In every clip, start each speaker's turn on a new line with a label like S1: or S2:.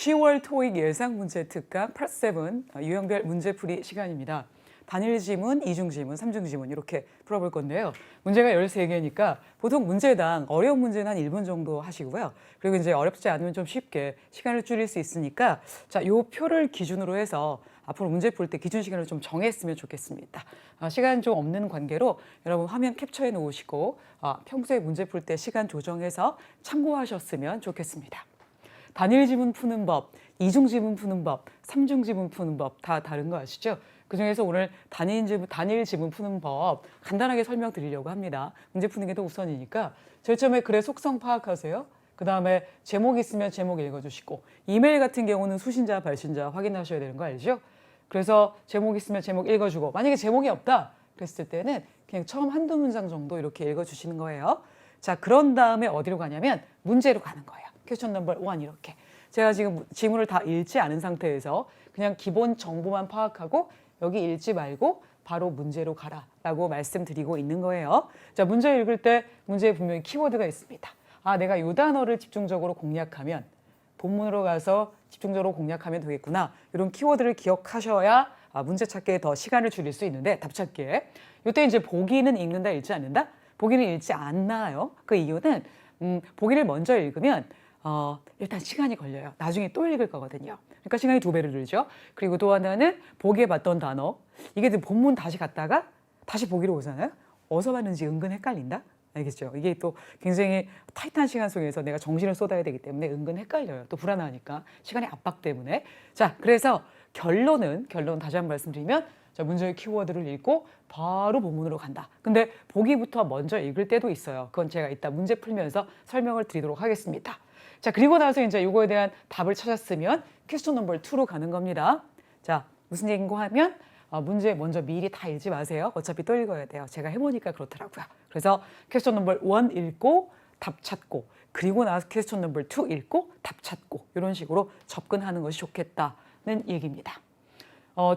S1: 10월 토익 예상 문제 특강 파트 7 유형별 문제풀이 시간입니다. 단일 지문, 이중 지문, 삼중 지문 이렇게 풀어볼 건데요. 문제가 13개니까 보통 문제당 어려운 문제는 한 1분 정도 하시고요. 그리고 이제 어렵지 않으면 좀 쉽게 시간을 줄일 수 있으니까 자, 요 표를 기준으로 해서 앞으로 문제 풀 때 기준 시간을 좀 정했으면 좋겠습니다. 시간 좀 없는 관계로 여러분 화면 캡처해 놓으시고 평소에 문제 풀 때 시간 조정해서 참고하셨으면 좋겠습니다. 단일 지문 푸는 법, 이중 지문 푸는 법, 삼중 지문 푸는 법 다 다른 거 아시죠? 그중에서 오늘 단일 지문 푸는 법 간단하게 설명드리려고 합니다. 문제 푸는 게 더 우선이니까 제일 처음에 글의 속성 파악하세요. 그 다음에 제목 있으면 제목 읽어주시고 이메일 같은 경우는 수신자, 발신자 확인하셔야 되는 거 알죠? 그래서 제목 있으면 제목 읽어주고 만약에 제목이 없다 그랬을 때는 그냥 처음 한두 문장 정도 이렇게 읽어주시는 거예요. 자, 그런 다음에 어디로 가냐면 문제로 가는 거예요. 퀘스천 넘버 1 이렇게. 제가 지금 지문을 다 읽지 않은 상태에서 그냥 기본 정보만 파악하고 여기 읽지 말고 바로 문제로 가라라고 말씀드리고 있는 거예요. 자, 문제 읽을 때 문제에 분명히 키워드가 있습니다. 내가 이 단어를 집중적으로 공략하면 본문으로 가서 집중적으로 공략하면 되겠구나. 이런 키워드를 기억하셔야 문제 찾기에 더 시간을 줄일 수 있는데 답 찾기에. 이때 이제 보기는 읽는다, 읽지 않는다? 보기는 읽지 않나요? 그 이유는 보기를 먼저 읽으면 일단 시간이 걸려요. 나중에 또 읽을 거거든요. 그러니까 시간이 2배를 들죠. 그리고 또 하나는 보기에 봤던 단어. 이게 본문 다시 갔다가 다시 보기로 오잖아요. 어디서 봤는지 은근 헷갈린다? 알겠죠? 이게 또 굉장히 타이트한 시간 속에서 내가 정신을 쏟아야 되기 때문에 은근 헷갈려요. 또 불안하니까. 시간의 압박 때문에. 자, 그래서 결론 다시 한번 말씀드리면 자, 문제의 키워드를 읽고 바로 본문으로 간다. 근데 보기부터 먼저 읽을 때도 있어요. 그건 제가 이따 문제 풀면서 설명을 드리도록 하겠습니다. 자, 그리고 나서 이제 이거에 대한 답을 찾았으면 퀘스천 넘버 2로 가는 겁니다. 자, 무슨 얘기인고 하면 문제 먼저 미리 다 읽지 마세요. 어차피 또 읽어야 돼요. 제가 해보니까 그렇더라고요. 그래서 퀘스천 넘버 1 읽고 답 찾고 그리고 나서 퀘스천 넘버 2 읽고 답 찾고 이런 식으로 접근하는 것이 좋겠다는 얘기입니다.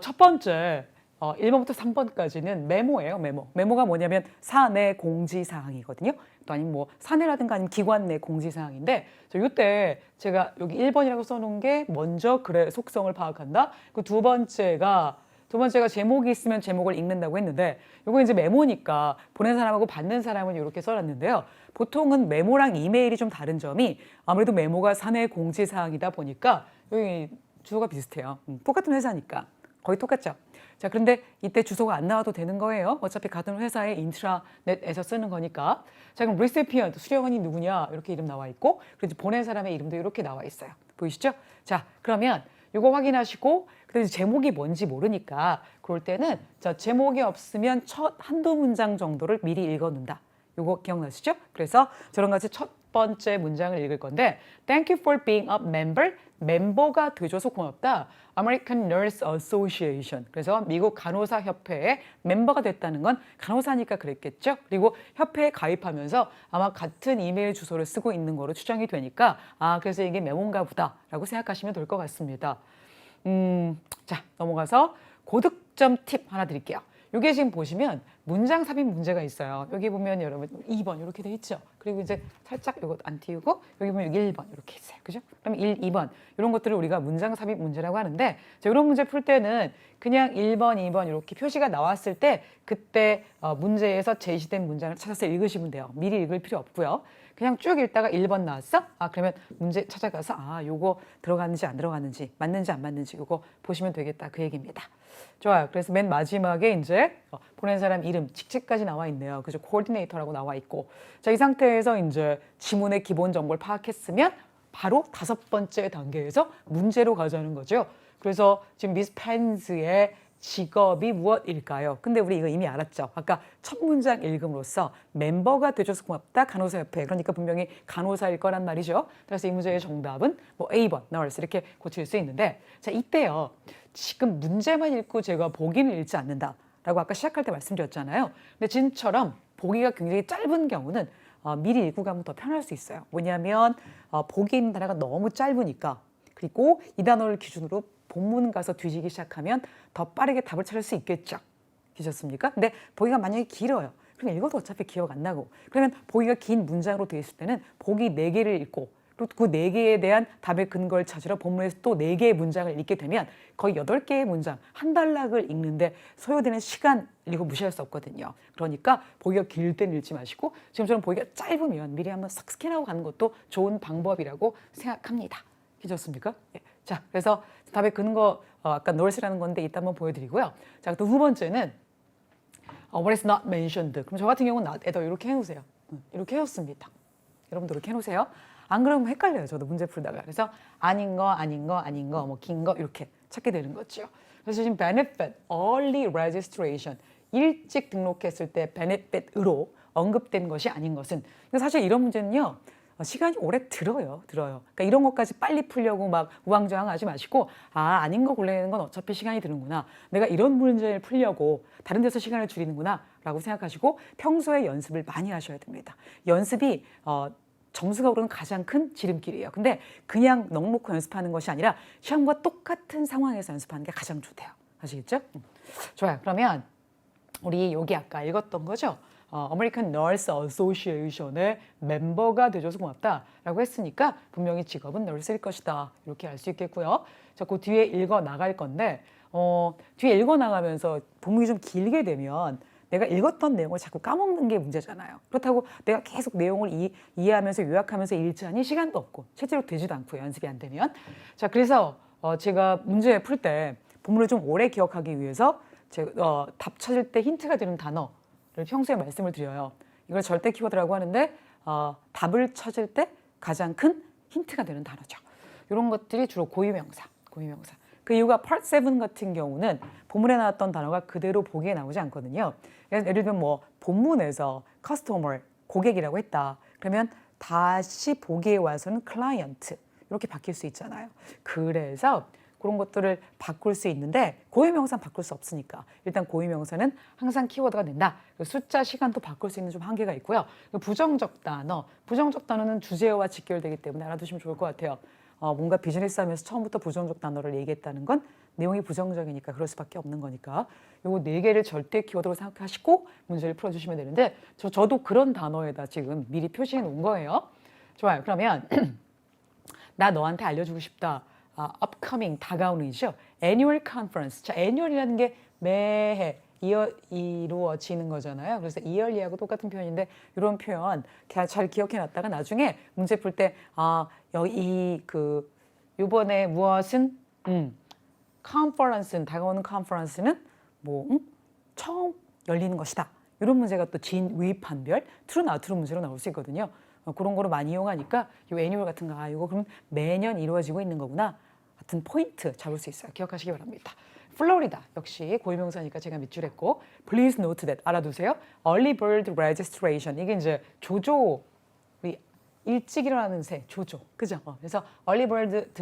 S1: 첫 번째 1번부터 3번까지는 메모예요. 메모가 뭐냐면 사내 공지사항이거든요. 또 아니면 뭐 사내라든가 아니면 기관 내 공지사항인데 이때 제가 여기 1번이라고 써놓은 게 먼저 글의 속성을 파악한다. 그 두 번째가 제목이 있으면 제목을 읽는다고 했는데 이거 이제 메모니까 보낸 사람하고 받는 사람은 이렇게 써놨는데요. 보통은 메모랑 이메일이 좀 다른 점이 아무래도 메모가 사내 공지사항이다 보니까 여기 주소가 비슷해요. 똑같은 회사니까. 거의 똑같죠. 자, 그런데 이때 주소가 안 나와도 되는 거예요. 어차피 같은 회사의 인트라넷에서 쓰는 거니까. 자, 그럼 recipient, 수령원이 누구냐 이렇게 이름 나와 있고 그리고 보낸 사람의 이름도 이렇게 나와 있어요. 보이시죠? 자, 그러면 이거 확인하시고 그래서 제목이 뭔지 모르니까 그럴 때는 자, 제목이 없으면 첫 한두 문장 정도를 미리 읽어놓는다. 이거 기억나시죠? 그래서 저랑 같이 첫 번째 문장을 읽을 건데 Thank you for being a member. 멤버가 돼줘서 고맙다. American Nurse Association. 그래서 미국 간호사 협회의 멤버가 됐다는 건 간호사니까 그랬겠죠. 그리고 협회에 가입하면서 아마 같은 이메일 주소를 쓰고 있는 거로 추정이 되니까 그래서 이게 메모인가 보다라고 생각하시면 될 것 같습니다. 자, 넘어가서 고득점 팁 하나 드릴게요. 이게 지금 보시면 문장 삽입 문제가 있어요. 여기 보면 여러분 2번 이렇게 돼 있죠. 그리고 이제 살짝 이거 안 띄우고 여기 보면 1번 이렇게 있어요. 그죠? 그럼 1, 2번 이런 것들을 우리가 문장 삽입 문제라고 하는데 자, 이런 문제 풀 때는 그냥 1번, 2번 이렇게 표시가 나왔을 때 그때 문제에서 제시된 문장을 찾아서 읽으시면 돼요. 미리 읽을 필요 없고요. 그냥 쭉 읽다가 1번 나왔어? 그러면 문제 찾아가서 요거 들어갔는지 안 들어갔는지 맞는지 안 맞는지 요거 보시면 되겠다 그 얘기입니다. 좋아요. 그래서 맨 마지막에 이제 보낸 사람 이름, 직책까지 나와 있네요. 그죠? 코디네이터라고 나와 있고. 자, 이 상태에서 이제 지문의 기본 정보를 파악했으면 바로 5번째 단계에서 문제로 가자는 거죠. 그래서 지금 미스 펜스의 직업이 무엇일까요? 근데 우리 이거 이미 알았죠. 아까 첫 문장 읽음으로써 멤버가 되줘서 고맙다. 간호사협회. 그러니까 분명히 간호사일 거란 말이죠. 그래서 이 문제의 정답은 뭐 A번, nurse 이렇게 고칠 수 있는데 자, 이때요. 지금 문제만 읽고 제가 보기는 읽지 않는다. 라고 아까 시작할 때 말씀드렸잖아요. 근데 지금처럼 보기가 굉장히 짧은 경우는 미리 읽고 가면 더 편할 수 있어요. 뭐냐면 보기 있는 단어가 너무 짧으니까 그리고 이 단어를 기준으로 본문 가서 뒤지기 시작하면 더 빠르게 답을 찾을 수 있겠죠. 되셨습니까? 근데 보기가 만약에 길어요. 그럼 읽어도 어차피 기억 안 나고 그러면 보기가 긴 문장으로 되어 있을 때는 보기 4개를 읽고 그리고 그 4개에 대한 답의 근거를 찾으러 본문에서 또 4개의 문장을 읽게 되면 거의 8개의 문장, 한 단락을 읽는데 소요되는 시간 이거 무시할 수 없거든요. 그러니까 보기가 길 때는 읽지 마시고 지금처럼 보기가 짧으면 미리 한번 싹 스캔하고 가는 것도 좋은 방법이라고 생각합니다. 괜찮습니까? 예. 자, 그래서 답의 근거 아까 north라는 건데 이따 한번 보여드리고요. 자, 또 두 번째는 what is not mentioned. 그럼 저 같은 경우는 not at all 이렇게 해놓으세요. 이렇게 해놓습니다. 여러분도 이렇게 해놓으세요. 안 그러면 헷갈려요. 저도 문제 풀다가. 그래서 아닌 거, 아닌 거, 아닌 거, 뭐 긴 거 이렇게 찾게 되는 거죠. 그래서 지금 benefit, early registration, 일찍 등록했을 때 benefit으로 언급된 것이 아닌 것은 사실 이런 문제는요. 시간이 오래 들어요. 그러니까 이런 것까지 빨리 풀려고 막 우왕좌왕하지 마시고 아닌 거 골라내는 건 어차피 시간이 드는구나. 내가 이런 문제를 풀려고 다른 데서 시간을 줄이는구나 라고 생각하시고 평소에 연습을 많이 하셔야 됩니다. 연습이 점수가 오르는 가장 큰 지름길이에요. 근데 그냥 넉놓고 연습하는 것이 아니라 시험과 똑같은 상황에서 연습하는 게 가장 좋대요. 아시겠죠? 좋아요. 그러면 우리 여기 아까 읽었던 거죠. American Nurse Association의 멤버가 돼줘서 고맙다라고 했으니까 분명히 직업은 널스일 것이다. 이렇게 알 수 있겠고요. 자, 그 뒤에 읽어 나갈 건데 뒤에 읽어 나가면서 본문이 좀 길게 되면 내가 읽었던 내용을 자꾸 까먹는 게 문제잖아요. 그렇다고 내가 계속 내용을 이해하면서 요약하면서 읽자니 시간도 없고 실제로 되지도 않고요. 연습이 안 되면. 자, 그래서 제가 문제 풀 때 본문을 좀 오래 기억하기 위해서 제가 답 찾을 때 힌트가 되는 단어를 평소에 말씀을 드려요. 이걸 절대 키워드라고 하는데 답을 찾을 때 가장 큰 힌트가 되는 단어죠. 이런 것들이 주로 고유명사. 그 이유가 Part 7 같은 경우는 본문에 나왔던 단어가 그대로 보기에 나오지 않거든요. 예를 들면 뭐 본문에서 customer, 고객이라고 했다. 그러면 다시 보기에 와서는 client 이렇게 바뀔 수 있잖아요. 그래서 그런 것들을 바꿀 수 있는데 고유명사는 바꿀 수 없으니까 일단 고유명사는 항상 키워드가 된다. 숫자, 시간도 바꿀 수 있는 좀 한계가 있고요. 부정적 단어는 주제어와 직결되기 때문에 알아두시면 좋을 것 같아요. 뭔가 비즈니스 하면서 처음부터 부정적 단어를 얘기했다는 건 내용이 부정적이니까 그럴 수밖에 없는 거니까 요거 4개를 절대 키워드로 생각하시고 문제를 풀어주시면 되는데 저도 그런 단어에다 지금 미리 표시해 놓은 거예요. 좋아요. 그러면 나 너한테 알려주고 싶다. upcoming, 다가오는이죠. annual conference. 자, annual이라는 게 매해 이루어지는 거잖아요. 그래서 yearly하고 똑같은 표현인데 이런 표현 잘 기억해 놨다가 나중에 문제 풀 때 요번에 무엇은 컨퍼런스는 다가오는 컨퍼런스는 처음 열리는 것이다. 이런 문제가 또 진위판별 true, not true 문제로 나올 수 있거든요. 그런 거로 많이 이용하니까 요 애니얼 같은 거 이거 그럼 매년 이루어지고 있는 거구나 같은 포인트 잡을 수 있어요. 기억하시기 바랍니다. 플로리다 역시 고유명사니까 제가 밑줄 했고 please note that 알아두세요. early bird registration 이게 이제 조조 우리 일찍 일어나는 새 조조 그죠? 그래서 early bird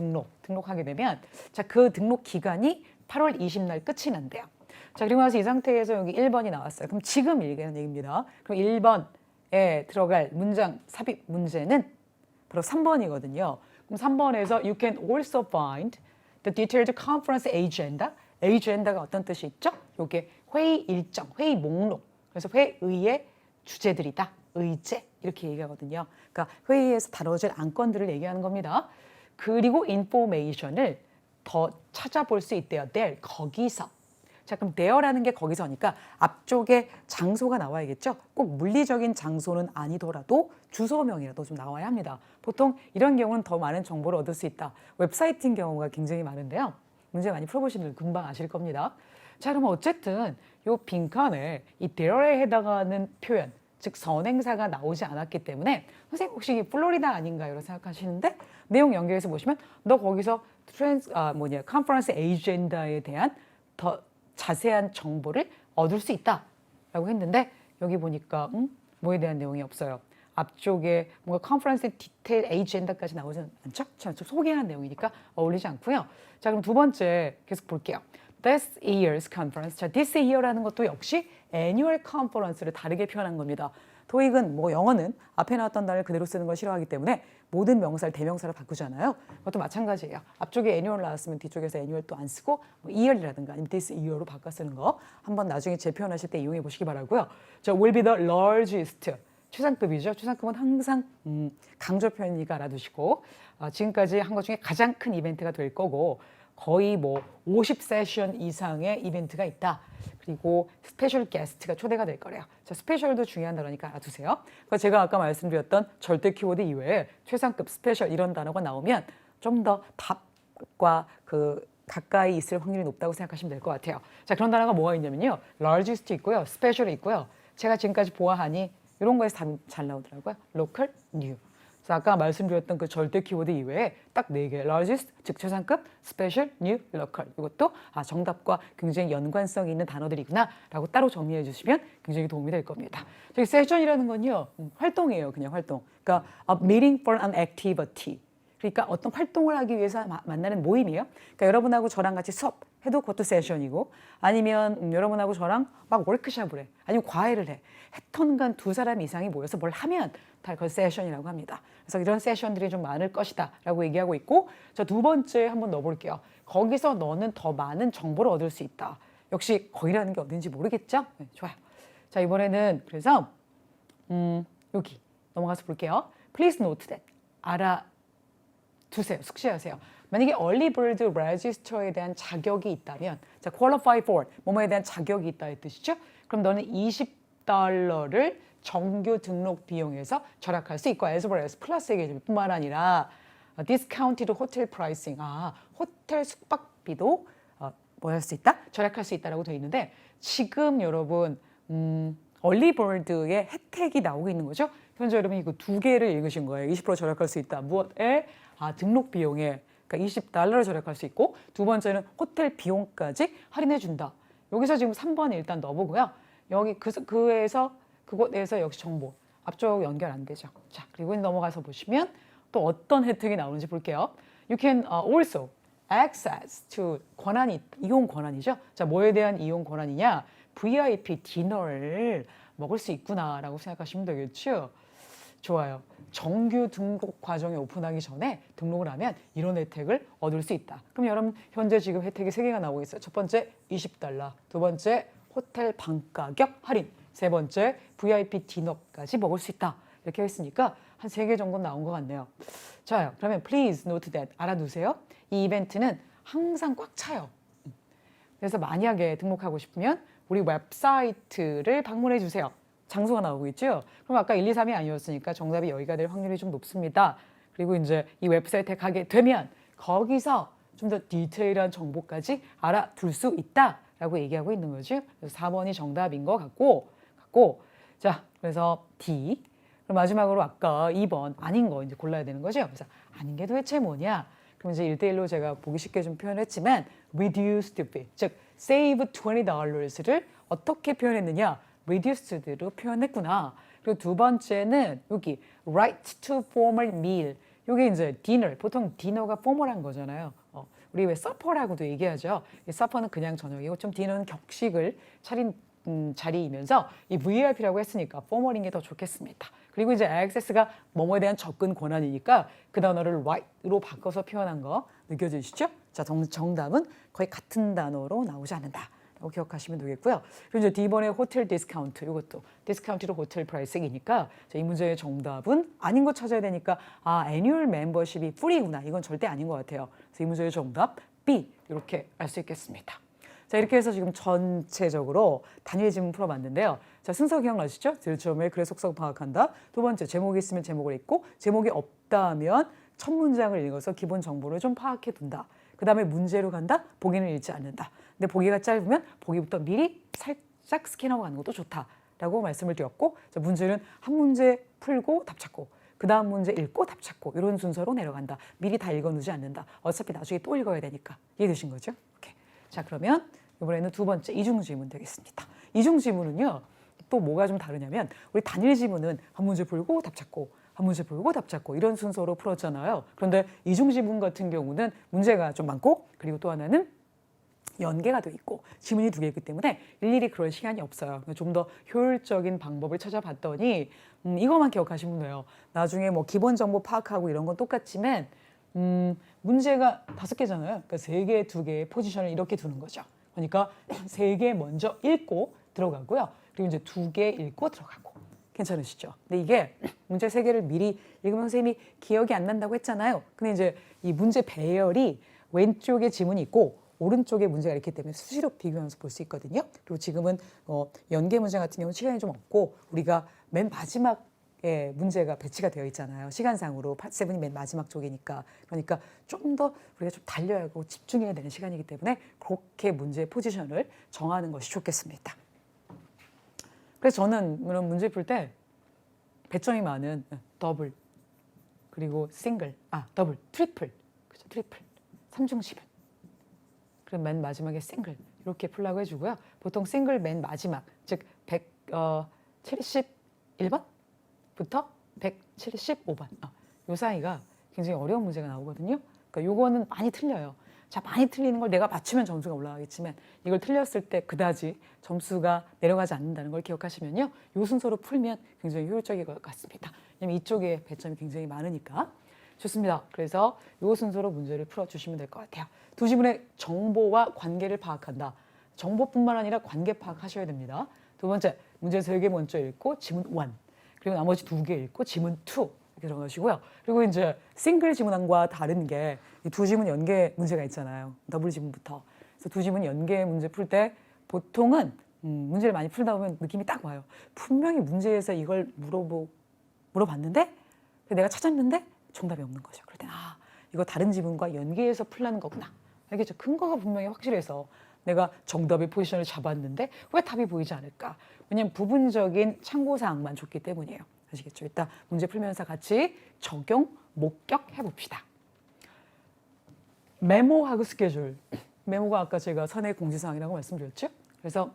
S1: 등록하게 되면 자, 그 등록 기간이 8월 20날 끝이 난대요. 자, 그리고 나서 이 상태에서 여기 1번이 나왔어요. 그럼 지금 읽는 얘기입니다. 그럼 1번에 들어갈 문장 삽입 문제는 바로 3번이거든요. 그럼 3번에서 you can also find the detailed conference agenda. agenda가 어떤 뜻이 있죠? 이게 회의 일정, 회의 목록. 그래서 회의의 주제들이다. 의제 이렇게 얘기하거든요. 그러니까 회의에서 다뤄질 안건들을 얘기하는 겁니다. 그리고 information을 더 찾아볼 수 있대요. there, 거기서. 자, 그럼 there라는 게 거기서니까 앞쪽에 장소가 나와야겠죠? 꼭 물리적인 장소는 아니더라도 주소명이라도 좀 나와야 합니다. 보통 이런 경우는 더 많은 정보를 얻을 수 있다. 웹사이트인 경우가 굉장히 많은데요. 문제 많이 풀어보신 분들 금방 아실 겁니다. 자, 그러면 어쨌든 이 빈칸에 이 there에 해당하는 표현, 즉 선행사가 나오지 않았기 때문에 선생님 혹시 이게 플로리다 아닌가요? 라고 생각하시는데 내용 연결해서 보시면 너 거기서 컨퍼런스 에이젠다에 대한 더 자세한 정보를 얻을 수 있다라고 했는데 여기 보니까 뭐에 대한 내용이 없어요. 앞쪽에 뭔가 컨퍼런스 디테일 에이젠다까지 나오지는 않죠? 좀 소개하는 내용이니까 어울리지 않고요. 자, 그럼 두 번째 계속 볼게요. This year's conference. 자, this year라는 것도 역시 annual conference를 다르게 표현한 겁니다. 토익은 영어는 앞에 나왔던 단어를 그대로 쓰는 걸 싫어하기 때문에 모든 명사를 대명사로 바꾸잖아요. 그것도 마찬가지예요. 앞쪽에 annual 나왔으면 뒤쪽에서 annual 또 안 쓰고 year이라든가 아니면 this year로 바꿔 쓰는 거 한번 나중에 재표현하실 때 이용해 보시기 바라고요. 자, will be the largest 최상급이죠. 최상급은 항상 강조 표현이니까 알아두시고 지금까지 한 것 중에 가장 큰 이벤트가 될 거고 거의 뭐 50세션 이상의 이벤트가 있다. 그리고 스페셜 게스트가 초대가 될 거래요. 자, 스페셜도 중요한 단어니까 알아두세요. 그래서 제가 아까 말씀드렸던 절대 키워드 이외에 최상급, 스페셜 이런 단어가 나오면 좀 더 답과 그 가까이 있을 확률이 높다고 생각하시면 될 것 같아요. 자, 그런 단어가 뭐가 있냐면요. largest 있고요. special이 있고요. 제가 지금까지 보아하니 이런 거에서 답이 잘 나오더라고요. local, new. 그래서 아까 말씀드렸던 그 절대 키워드 이외에 딱 4개. largest, 즉 최상급, special, new, local. 이것도 정답과 굉장히 연관성이 있는 단어들이구나 라고 따로 정리해 주시면 굉장히 도움이 될 겁니다. 저기 세션이라는 건요. 활동이에요. 그냥 활동. 그러니까 a meeting for an activity. 그러니까 어떤 활동을 하기 위해서 만나는 모임이에요. 그러니까 여러분하고 저랑 같이 수업해도 그것도 세션이고 아니면 여러분하고 저랑 막 워크숍을 해. 아니면 과외를 해. 해턴간 2사람 이상이 모여서 뭘 하면 다 그걸 세션이라고 합니다. 그래서 이런 세션들이 좀 많을 것이다 라고 얘기하고 있고 저 2번째 한번 넣어볼게요. 거기서 너는 더 많은 정보를 얻을 수 있다. 역시 거기라는 게 어딘지 모르겠죠? 네, 좋아요. 자, 이번에는 그래서 여기 넘어가서 볼게요. Please note that. 두세요. 숙지하세요. 만약에 early bird register에 대한 자격이 있다면 자, qualify for 뭐뭐에 대한 자격이 있다의 뜻이죠. 그럼 너는 $20를 정규 등록 비용에서 절약할 수 있고 as well as 플러스의 개념뿐만 아니라 discounted hotel pricing 호텔 숙박비도 뭐 할 수 있다? 절약할 수 있다라고 되어 있는데 지금 여러분 early bird의 혜택이 나오고 있는 거죠. 현재 여러분이 그 2개를 읽으신 거예요. 20% 절약할 수 있다. 무엇에? 등록 비용에 그러니까 $20를 절약할 수 있고 2번째는 호텔 비용까지 할인해 준다. 여기서 지금 3번 일단 넣어보고요. 여기 그곳에서 역시 정보 앞쪽 연결 안 되죠. 자, 그리고 넘어가서 보시면 또 어떤 혜택이 나오는지 볼게요. You can also access to 권한이 이용 권한이죠. 자, 뭐에 대한 이용 권한이냐? VIP 디너를 먹을 수 있구나라고 생각하시면 되겠죠. 좋아요. 정규 등록 과정이 오픈하기 전에 등록을 하면 이런 혜택을 얻을 수 있다. 그럼 여러분 현재 지금 혜택이 3개가 나오고 있어요. 첫 번째 $20, 두 번째 호텔 방가격 할인, 세 번째 VIP 디너까지 먹을 수 있다. 이렇게 했으니까 한 3개 정도 나온 것 같네요. 좋아요. 그러면 please note that 알아두세요. 이 이벤트는 항상 꽉 차요. 그래서 만약에 등록하고 싶으면 우리 웹사이트를 방문해 주세요. 장소가 나오고 있죠. 그럼 아까 1, 2, 3이 아니었으니까 정답이 여기가 될 확률이 좀 높습니다. 그리고 이제 이 웹사이트에 가게 되면 거기서 좀 더 디테일한 정보까지 알아둘 수 있다라고 얘기하고 있는 거죠. 그래서 4번이 정답인 것 같고 자, 그래서 D. 그럼 마지막으로 아까 2번 아닌 거 이제 골라야 되는 거죠. 그래서 아닌 게 도대체 뭐냐? 그럼 이제 1대1로 제가 보기 쉽게 좀 표현했지만 reduced fee, 즉 save $20를 어떻게 표현했느냐? reduced로 표현했구나. 그리고 2번째는 여기 right to formal meal. 이게 이제 dinner. 보통 디너가 formal한 거잖아요. 우리 왜 서퍼라고도 얘기하죠. 이 서퍼는 그냥 저녁이고 좀 디너는 격식을 차린 자리이면서 이 VIP라고 했으니까 formal인 게 더 좋겠습니다. 그리고 이제 access가 뭐뭐에 대한 접근 권한이니까 그 단어를 right로 바꿔서 표현한 거 느껴지시죠? 자, 정답은 거의 같은 단어로 나오지 않는다. 라고 기억하시면 되겠고요. 그리고 이제 D번의 호텔 디스카운트, 이것도 디스카운트로 호텔 프라이스이니까 이 문제의 정답은 아닌 거 찾아야 되니까 애뉴얼 멤버십이 프리구나. 이건 절대 아닌 것 같아요. 그래서 이 문제의 정답 B 이렇게 알 수 있겠습니다. 자, 이렇게 해서 지금 전체적으로 단일 지문 풀어봤는데요. 자, 순서 기억나시죠? 제일 처음에 글의 속성 파악한다. 2번째 제목이 있으면 제목을 읽고 제목이 없다면 첫 문장을 읽어서 기본 정보를 좀 파악해 둔다. 그 다음에 문제로 간다. 보기는 읽지 않는다. 근데 보기가 짧으면 보기부터 미리 살짝 스캔하고 가는 것도 좋다라고 말씀을 드렸고 자, 문제는 한 문제 풀고 답 찾고 그 다음 문제 읽고 답 찾고 이런 순서로 내려간다. 미리 다 읽어놓지 않는다. 어차피 나중에 또 읽어야 되니까. 이해되신 거죠? 오케이. 자, 그러면 이번에는 2번째 이중지문 되겠습니다. 이중지문은요. 또 뭐가 좀 다르냐면 우리 단일 지문은 한 문제 풀고 답 찾고 한 문제 풀고 답 찾고 이런 순서로 풀었잖아요. 그런데 이중지문 같은 경우는 문제가 좀 많고 그리고 또 하나는 연계가 돼 있고 지문이 2개이기 때문에 일일이 그럴 시간이 없어요. 좀 더 효율적인 방법을 찾아봤더니 이것만 기억하시면 돼요. 나중에 뭐 기본 정보 파악하고 이런 건 똑같지만 문제가 5개잖아요. 그러니까 3개, 2개의 포지션을 이렇게 두는 거죠. 그러니까 3개 먼저 읽고 들어가고요. 그리고 이제 2개 읽고 들어가고 괜찮으시죠? 근데 이게 문제 세 개를 미리 읽으면 선생님이 기억이 안 난다고 했잖아요. 근데 이제 이 문제 배열이 왼쪽에 지문이 있고 오른쪽에 문제가 있기 때문에 수시로 비교하면서 볼 수 있거든요. 그리고 지금은 연계 문제 같은 경우는 시간이 좀 없고 우리가 맨 마지막에 문제가 배치가 되어 있잖아요. 시간상으로 파트 7이 맨 마지막 쪽이니까. 그러니까 좀 더 우리가 좀 달려야 하고 집중해야 되는 시간이기 때문에 그렇게 문제의 포지션을 정하는 것이 좋겠습니다. 그래서 저는 이런 문제 풀 때 배점이 많은 더블 그리고 싱글, 더블, 트리플, 그렇죠, 트리플, 삼중지문. 그럼 맨 마지막에 싱글 이렇게 풀라고 해주고요. 보통 싱글 맨 마지막, 즉 171번부터 175번 요 사이가 굉장히 어려운 문제가 나오거든요. 그러니까 요거는 많이 틀려요. 자, 많이 틀리는 걸 내가 맞추면 점수가 올라가겠지만 이걸 틀렸을 때 그다지 점수가 내려가지 않는다는 걸 기억하시면요. 요 순서로 풀면 굉장히 효율적일 것 같습니다. 왜냐면 이쪽에 배점이 굉장히 많으니까. 좋습니다. 그래서 요 순서로 문제를 풀어주시면 될 것 같아요. 두 지문의 정보와 관계를 파악한다. 정보뿐만 아니라 관계 파악하셔야 됩니다. 두 번째, 문제 3개 먼저 읽고 지문 1. 그리고 나머지 2개 읽고 지문 2. 이렇게 들어가시고요. 그리고 이제 싱글 지문과 다른 게 이 두 지문 연계 문제가 있잖아요. 더블 지문부터. 그래서 두 지문 연계 문제 풀 때 보통은 문제를 많이 풀다 보면 느낌이 딱 와요. 분명히 문제에서 이걸 물어봤는데 내가 찾았는데 정답이 없는 거죠. 그럴 땐 이거 다른 지문과 연계해서 풀라는 거구나. 알겠죠? 근거가 분명히 확실해서 내가 정답의 포지션을 잡았는데 왜 답이 보이지 않을까? 왜냐면 부분적인 참고사항만 줬기 때문이에요. 아시겠죠? 이따 문제 풀면서 같이 적용, 목격 해봅시다. 메모하고 스케줄. 메모가 아까 제가 선의 공지사항이라고 말씀드렸죠? 그래서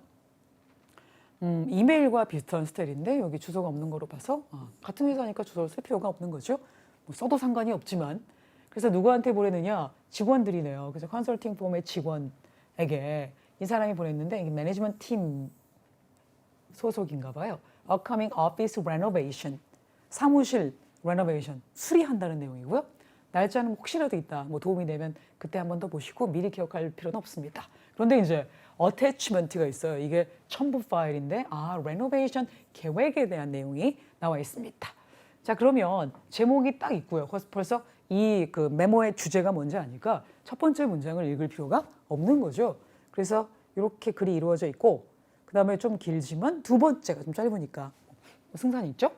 S1: 이메일과 비슷한 스타일인데 여기 주소가 없는 거로 봐서 같은 회사니까 주소를 쓸 필요가 없는 거죠. 뭐 써도 상관이 없지만. 그래서 누구한테 보내느냐? 직원들이네요. 그래서 컨설팅 폼의 직원에게 이 사람이 보냈는데 이게 매니지먼트 팀 소속인가 봐요. Upcoming office renovation. 사무실 renovation. 수리한다는 내용이고요. 날짜는 혹시라도 있다. 뭐 도움이 되면 그때 한 번 더 보시고 미리 기억할 필요는 없습니다. 그런데 이제 attachment가 있어요. 이게 첨부 파일인데 renovation 계획에 대한 내용이 나와 있습니다. 자, 그러면 제목이 딱 있고요. 벌써 이 그 메모의 주제가 뭔지 아니까 첫 번째 문장을 읽을 필요가 없는 거죠. 그래서 이렇게 글이 이루어져 있고 그 다음에 좀 길지만 두 번째가 좀 짧으니까 승산이 있죠.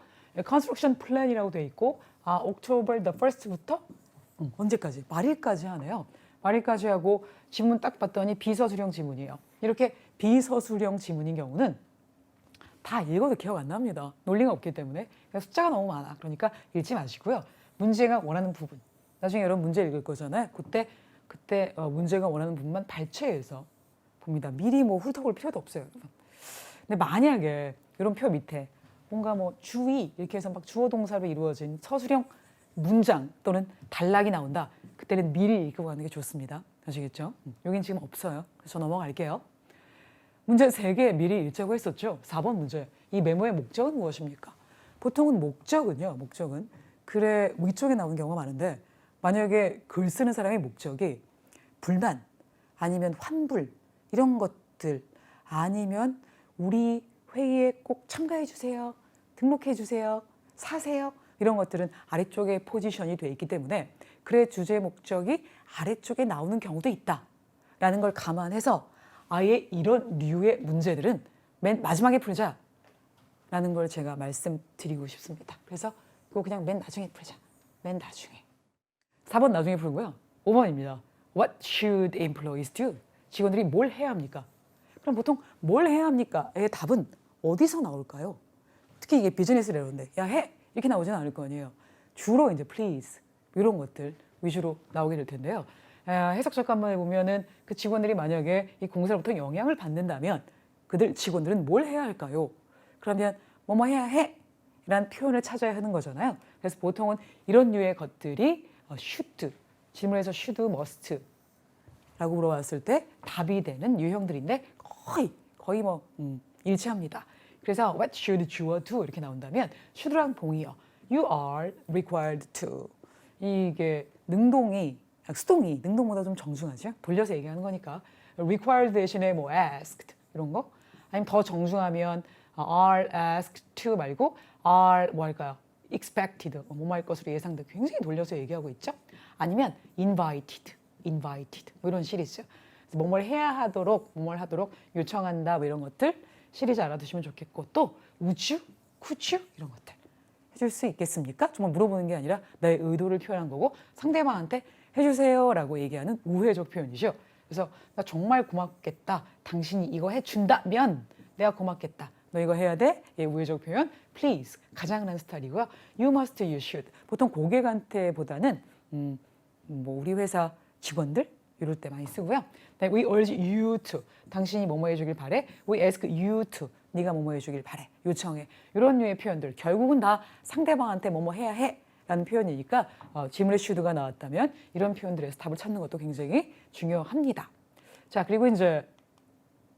S1: construction plan이라고 돼 있고 October the 1st부터 언제까지? 말일까지 하네요. 말일까지 하고 지문 딱 봤더니 비서술형 지문이에요. 이렇게 비서술형 지문인 경우는 다 읽어도 기억 안 납니다. 논리가 없기 때문에. 숫자가 너무 많아. 그러니까 읽지 마시고요. 문제가 원하는 부분. 나중에 여러분 문제 읽을 거잖아요. 그때 문제가 원하는 부분만 발췌해서 봅니다. 미리 뭐 훑어볼 필요도 없어요. 근데 만약에 이런 표 밑에 뭔가 뭐 주의 이렇게 해서 막 주어 동사로 이루어진 서술형 문장 또는 단락이 나온다. 그때는 미리 읽고 가는 게 좋습니다. 아시겠죠? 여긴 지금 없어요. 그래서 넘어갈게요. 문제 3개 미리 읽자고 했었죠. 4번 문제. 이 메모의 목적은 무엇입니까? 보통은 목적은 글의 위쪽에 나오는 경우가 많은데 만약에 글 쓰는 사람의 목적이 불만 아니면 환불 이런 것들 아니면 우리 회의에 꼭 참가해 주세요. 등록해 주세요. 사세요. 이런 것들은 아래쪽에 포지션이 돼 있기 때문에 글의 주제 목적이 아래쪽에 나오는 경우도 있다라는 걸 감안해서 아예 이런 류의 문제들은 맨 마지막에 풀자라는 걸 제가 말씀드리고 싶습니다. 그래서 그거 그냥 맨 나중에 풀자. 맨 나중에. 4번 나중에 풀고요. 5번입니다. What should employees do? 직원들이 뭘 해야 합니까? 그럼 보통 뭘 해야 합니까?의 답은 어디서 나올까요? 특히 이게 비즈니스 레로인데 야 해! 이렇게 나오지는 않을 거 아니에요. 주로 이제 please 이런 것들 위주로 나오게 될 텐데요. 해석 잠깐만 보면은 그 직원들이 만약에 이 공사로부터 영향을 받는다면 그들 직원들은 뭘 해야 할까요? 그러면 뭐뭐 해야 해! 라는 표현을 찾아야 하는 거잖아요. 그래서 보통은 이런 류의 것들이 should, 질문에서 should, must 라고 물어봤을 때 답이 되는 유형들인데 거의 뭐 일치합니다. 그래서 what should you do 이렇게 나온다면 should랑 동의어 you are required to 이게 능동이 수동이 능동보다 좀 정중하죠. 돌려서 얘기하는 거니까 required 대신에 뭐 asked 이런 거 아니면 더 정중하면 are asked to 말고 are 뭐 할까요? expected, 뭐뭐 할 것으로 예상돼. 굉장히 돌려서 얘기하고 있죠. 아니면 invited 뭐 이런 시리즈. 뭐뭘 해야 하도록, 뭐뭘 하도록 요청한다 뭐 이런 것들 시리즈 알아두시면 좋겠고, 또 would you, could you 이런 것들 해줄 수 있겠습니까? 정말 물어보는 게 아니라 나의 의도를 표현한 거고, 상대방한테 해주세요라고 얘기하는 우회적 표현이죠. 그래서 나 정말 고맙겠다. 당신이 이거 해준다면 내가 고맙겠다. 너 이거 해야 돼? 예, 우회적 표현 please 가장 흔한 스타일이고요. you must, you should 보통 고객한테보다는 뭐 우리 회사 직원들 이럴 때 많이 쓰고요. we urge you to 당신이 뭐뭐 해주길 바래. we ask you to 네가 뭐뭐 해주길 바래. 요청해. 이런 류의 표현들 결국은 다 상대방한테 뭐뭐 해야 해 라는 표현이니까 질문에 should가 나왔다면 이런 표현들에서 답을 찾는 것도 굉장히 중요합니다. 자, 그리고 이제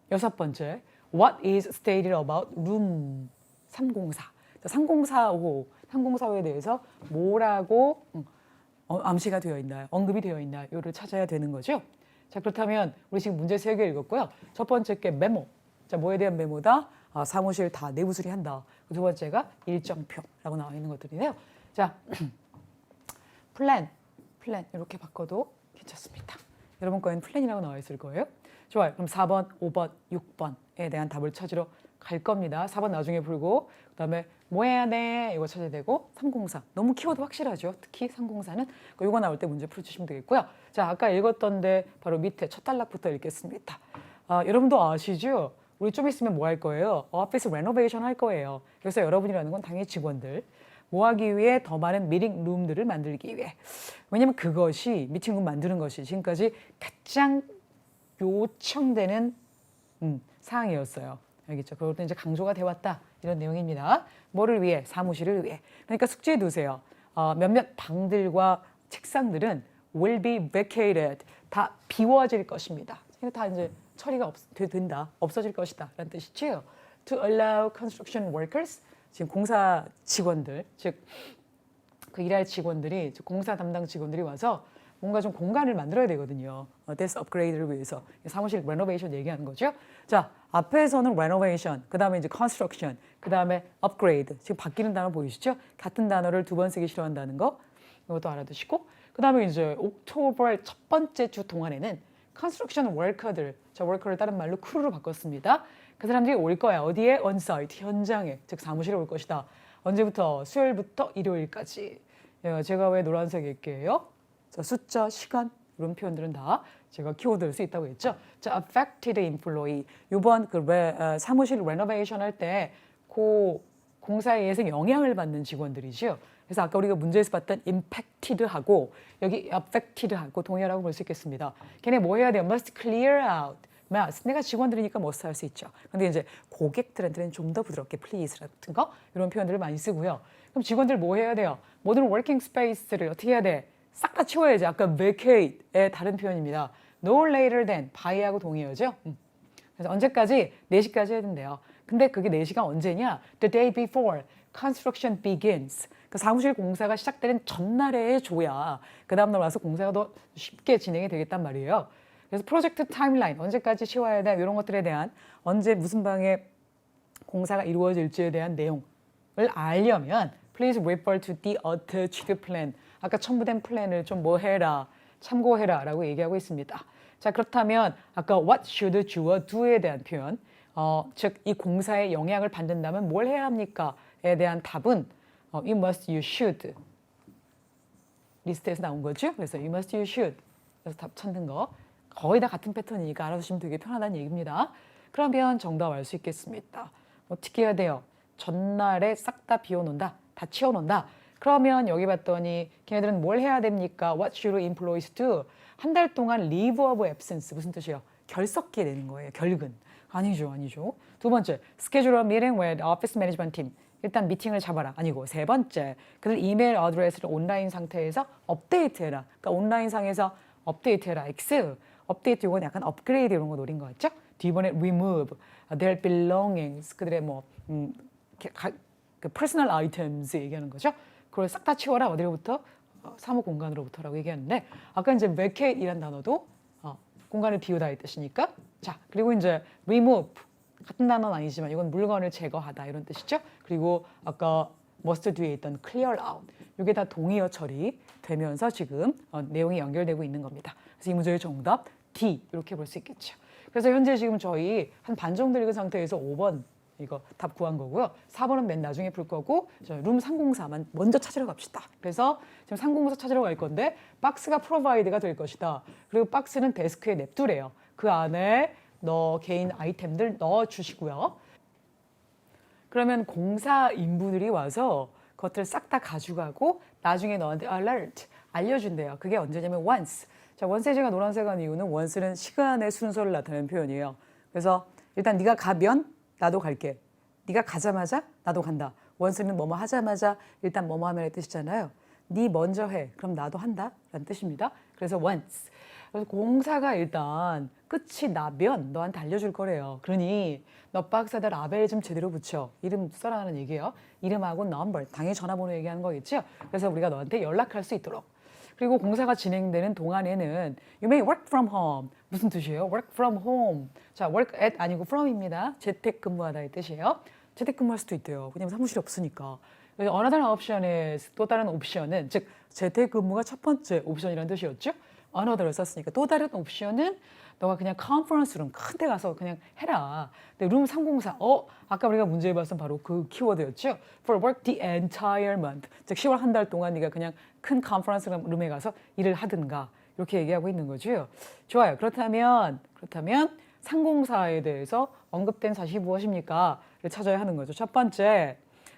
S1: 6번째 What is stated about room 304 304호에 대해서 뭐라고 암시가 되어 있나요? 언급이 되어 있나요? 이를 찾아야 되는 거죠. 자, 그렇다면 우리 지금 문제 3개 읽었고요. 첫 번째 게 메모. 자, 뭐에 대한 메모다? 사무실 다 내부 수리한다. 두 번째가 일정표라고 나와 있는 것들이네요. 자, 플랜 이렇게 바꿔도 괜찮습니다. 여러분 거에는 플랜이라고 나와 있을 거예요. 좋아요. 그럼 4번, 5번, 6번에 대한 답을 찾으러 갈 겁니다. 4번 나중에 풀고 그다음에 뭐 해야 돼? 이거 찾아야 되고 304. 너무 키워드 확실하죠. 특히 304는 이거 나올 때 문제 풀어주시면 되겠고요. 자, 아까 읽었던데 바로 밑에 첫 단락부터 읽겠습니다. 여러분도 아시죠? 우리 좀 있으면 뭐 할 거예요? 오피스 레노베이션 할 거예요. 그래서 여러분이라는 건 당연히 직원들. 뭐 하기 위해? 더 많은 미팅 룸들을 만들기 위해. 왜냐면 그것이 미팅룸 만드는 것이 지금까지 가장 요청되는 사항이었어요. 알겠죠? 그것도 이제 강조가 되었다. 이런 내용입니다. 뭐를 위해? 사무실을 위해. 그러니까 숙지해 두세요. 몇몇 방들과 책상들은 will be vacated. 다 비워질 것입니다. 다 이제 처리가 된다. 없어질 것이다. 라는 뜻이죠. To allow construction workers. 지금 공사 직원들, 즉 그 일할 직원들이, 즉 공사 담당 직원들이 와서 뭔가 좀 공간을 만들어야 되거든요. 데스 업그레이드를 위해서 사무실 레노베이션 얘기하는 거죠. 자, 앞에서는 레노베이션, 그 다음에 이제 컨스트럭션, 그 다음에 업그레이드. 지금 바뀌는 단어 보이시죠? 같은 단어를 2번 쓰기 싫어한다는 거, 이것도 알아두시고, 그 다음에 이제 옥토버 첫 번째 주 동안에는 컨스트럭션 워커들, 자, 워커를 다른 말로 크루로 바꿨습니다. 그 사람들이 올 거야. 어디에? 온사이트, 현장에, 즉 사무실에 올 것이다. 언제부터? 수요일부터 일요일까지. 제가 왜 노란색일게요? 자, 숫자, 시간 이런 표현들은 다 제가 키워드를 수 있다고 했죠. 자, affected employee. 이번 사무실 레노베이션 할 때 그 공사에 의해서 영향을 받는 직원들이죠. 그래서 아까 우리가 문제에서 봤던 impacted하고 여기 affected하고 동일하고 볼 수 있겠습니다. 걔네 뭐 해야 돼요? must clear out. 내가 직원들이니까 must 할 수 있죠. 근데 이제 고객들한테는 좀 더 부드럽게 please 같은 거 이런 표현들을 많이 쓰고요. 그럼 직원들 뭐 해야 돼요? 모든 워킹 스페이스를 어떻게 해야 돼? 싹 다 치워야지. 아까 vacate의 다른 표현입니다. No later than, by하고 동의어죠. 그래서 언제까지? 4시까지 해야 된대요. 근데 그게 4시가 언제냐? The day before construction begins. 그 사무실 공사가 시작되는 전날에 해줘야 그 다음날 와서 공사가 더 쉽게 진행이 되겠단 말이에요. 그래서 프로젝트 타임라인, 언제까지 치워야 돼? 이런 것들에 대한 언제 무슨 방에 공사가 이루어질지에 대한 내용을 알려면 Please refer to the attached plan. 아까 첨부된 플랜을 좀 뭐 해라, 참고해라 라고 얘기하고 있습니다. 자, 그렇다면 아까 what should 주어 do에 대한 표현, 즉 이 공사에 영향을 받는다면 뭘 해야 합니까?에 대한 답은 you must, you should 리스트에서 나온 거죠. 그래서 you must, you should 그래서 답 찾는 거 거의 다 같은 패턴이니까 알아두시면 되게 편하다는 얘기입니다. 그러면 정답 알 수 있겠습니다. 어떻게 해야 돼요? 전날에 싹 다 비워놓는다, 다 치워놓는다. 그러면 여기 봤더니 걔네들은 뭘 해야 됩니까? What should employees do? 한 달 동안 leave of absence 무슨 뜻이에요? 결석기에 내는 거예요. 결근. 아니죠. 두 번째, schedule a meeting with office management team. 일단 미팅을 잡아라. 아니고 세 번째, 그들 이메일 어드레스를 온라인 상태에서 업데이트해라. 그러니까 온라인 상에서 업데이트해라. X. 업데이트 이건 약간 업그레이드 이런 거 노린 거 같죠? 뒤번에 remove their belongings. 그들의 그 personal items 얘기하는 거죠. 그걸 싹 다 치워라. 어디로부터? 사무 공간으로부터라고 얘기하는데 아까 이제 vacate이란 단어도 공간을 비우다 이 뜻이니까 자, 그리고 이제 remove 같은 단어는 아니지만 이건 물건을 제거하다 이런 뜻이죠. 그리고 아까 must 뒤에 있던 clear out 이게 다 동의어 처리 되면서 지금 내용이 연결되고 있는 겁니다. 그래서 이 문제의 정답 D 이렇게 볼 수 있겠죠. 그래서 현재 지금 저희 한 반 정도 읽은 상태에서 5번 이거 답 구한 거고요. 4번은 맨 나중에 풀 거고 룸 304만 먼저 찾으러 갑시다. 그래서 지금 304 찾으러 갈 건데 박스가 프로바이드가 될 것이다. 그리고 박스는 데스크에 냅두래요. 그 안에 너 개인 아이템들 넣어주시고요. 그러면 공사 인부들이 와서 그것들 싹 다 가져가고 나중에 너한테 alert 알려준대요. 그게 언제냐면 once. 자, once에 제가 노란색 한 이유는 once는 시간의 순서를 나타내는 표현이에요. 그래서 일단 네가 가면 나도 갈게. 네가 가자마자 나도 간다. once는 뭐뭐 하자마자 일단 뭐뭐 하면의 뜻이잖아요. 네 먼저 해. 그럼 나도 한다. 라는 뜻입니다. 그래서 once. 그래서 공사가 일단 끝이 나면 너한테 알려줄 거래요. 그러니 너 박스에다 라벨 좀 제대로 붙여. 이름 써라는 얘기예요. 이름하고 넘버, 당연히 전화번호 얘기하는 거겠죠. 그래서 우리가 너한테 연락할 수 있도록. 그리고 공사가 진행되는 동안에는 you may work from home. 무슨 뜻이에요? work from home. 자, work at 아니고 from입니다. 재택근무하다의 뜻이에요. 재택근무할 수도 있대요. 왜냐면 사무실이 없으니까. 그래서 another option은 또 다른 옵션은 즉 재택근무가 첫 번째 옵션이라는 뜻이었죠. another를 썼으니까 또 다른 옵션은 너가 그냥 컨퍼런스 룸 큰 데 가서 그냥 해라. 근데 룸 304 아까 우리가 문제 봤던 바로 그 키워드였죠. For work the entire month. 즉 10월 한 달 동안 네가 그냥 큰 컨퍼런스 룸에 가서 일을 하든가 이렇게 얘기하고 있는 거죠. 좋아요. 그렇다면 304에 대해서 언급된 사실이 무엇입니까? 를 찾아야 하는 거죠. 첫 번째,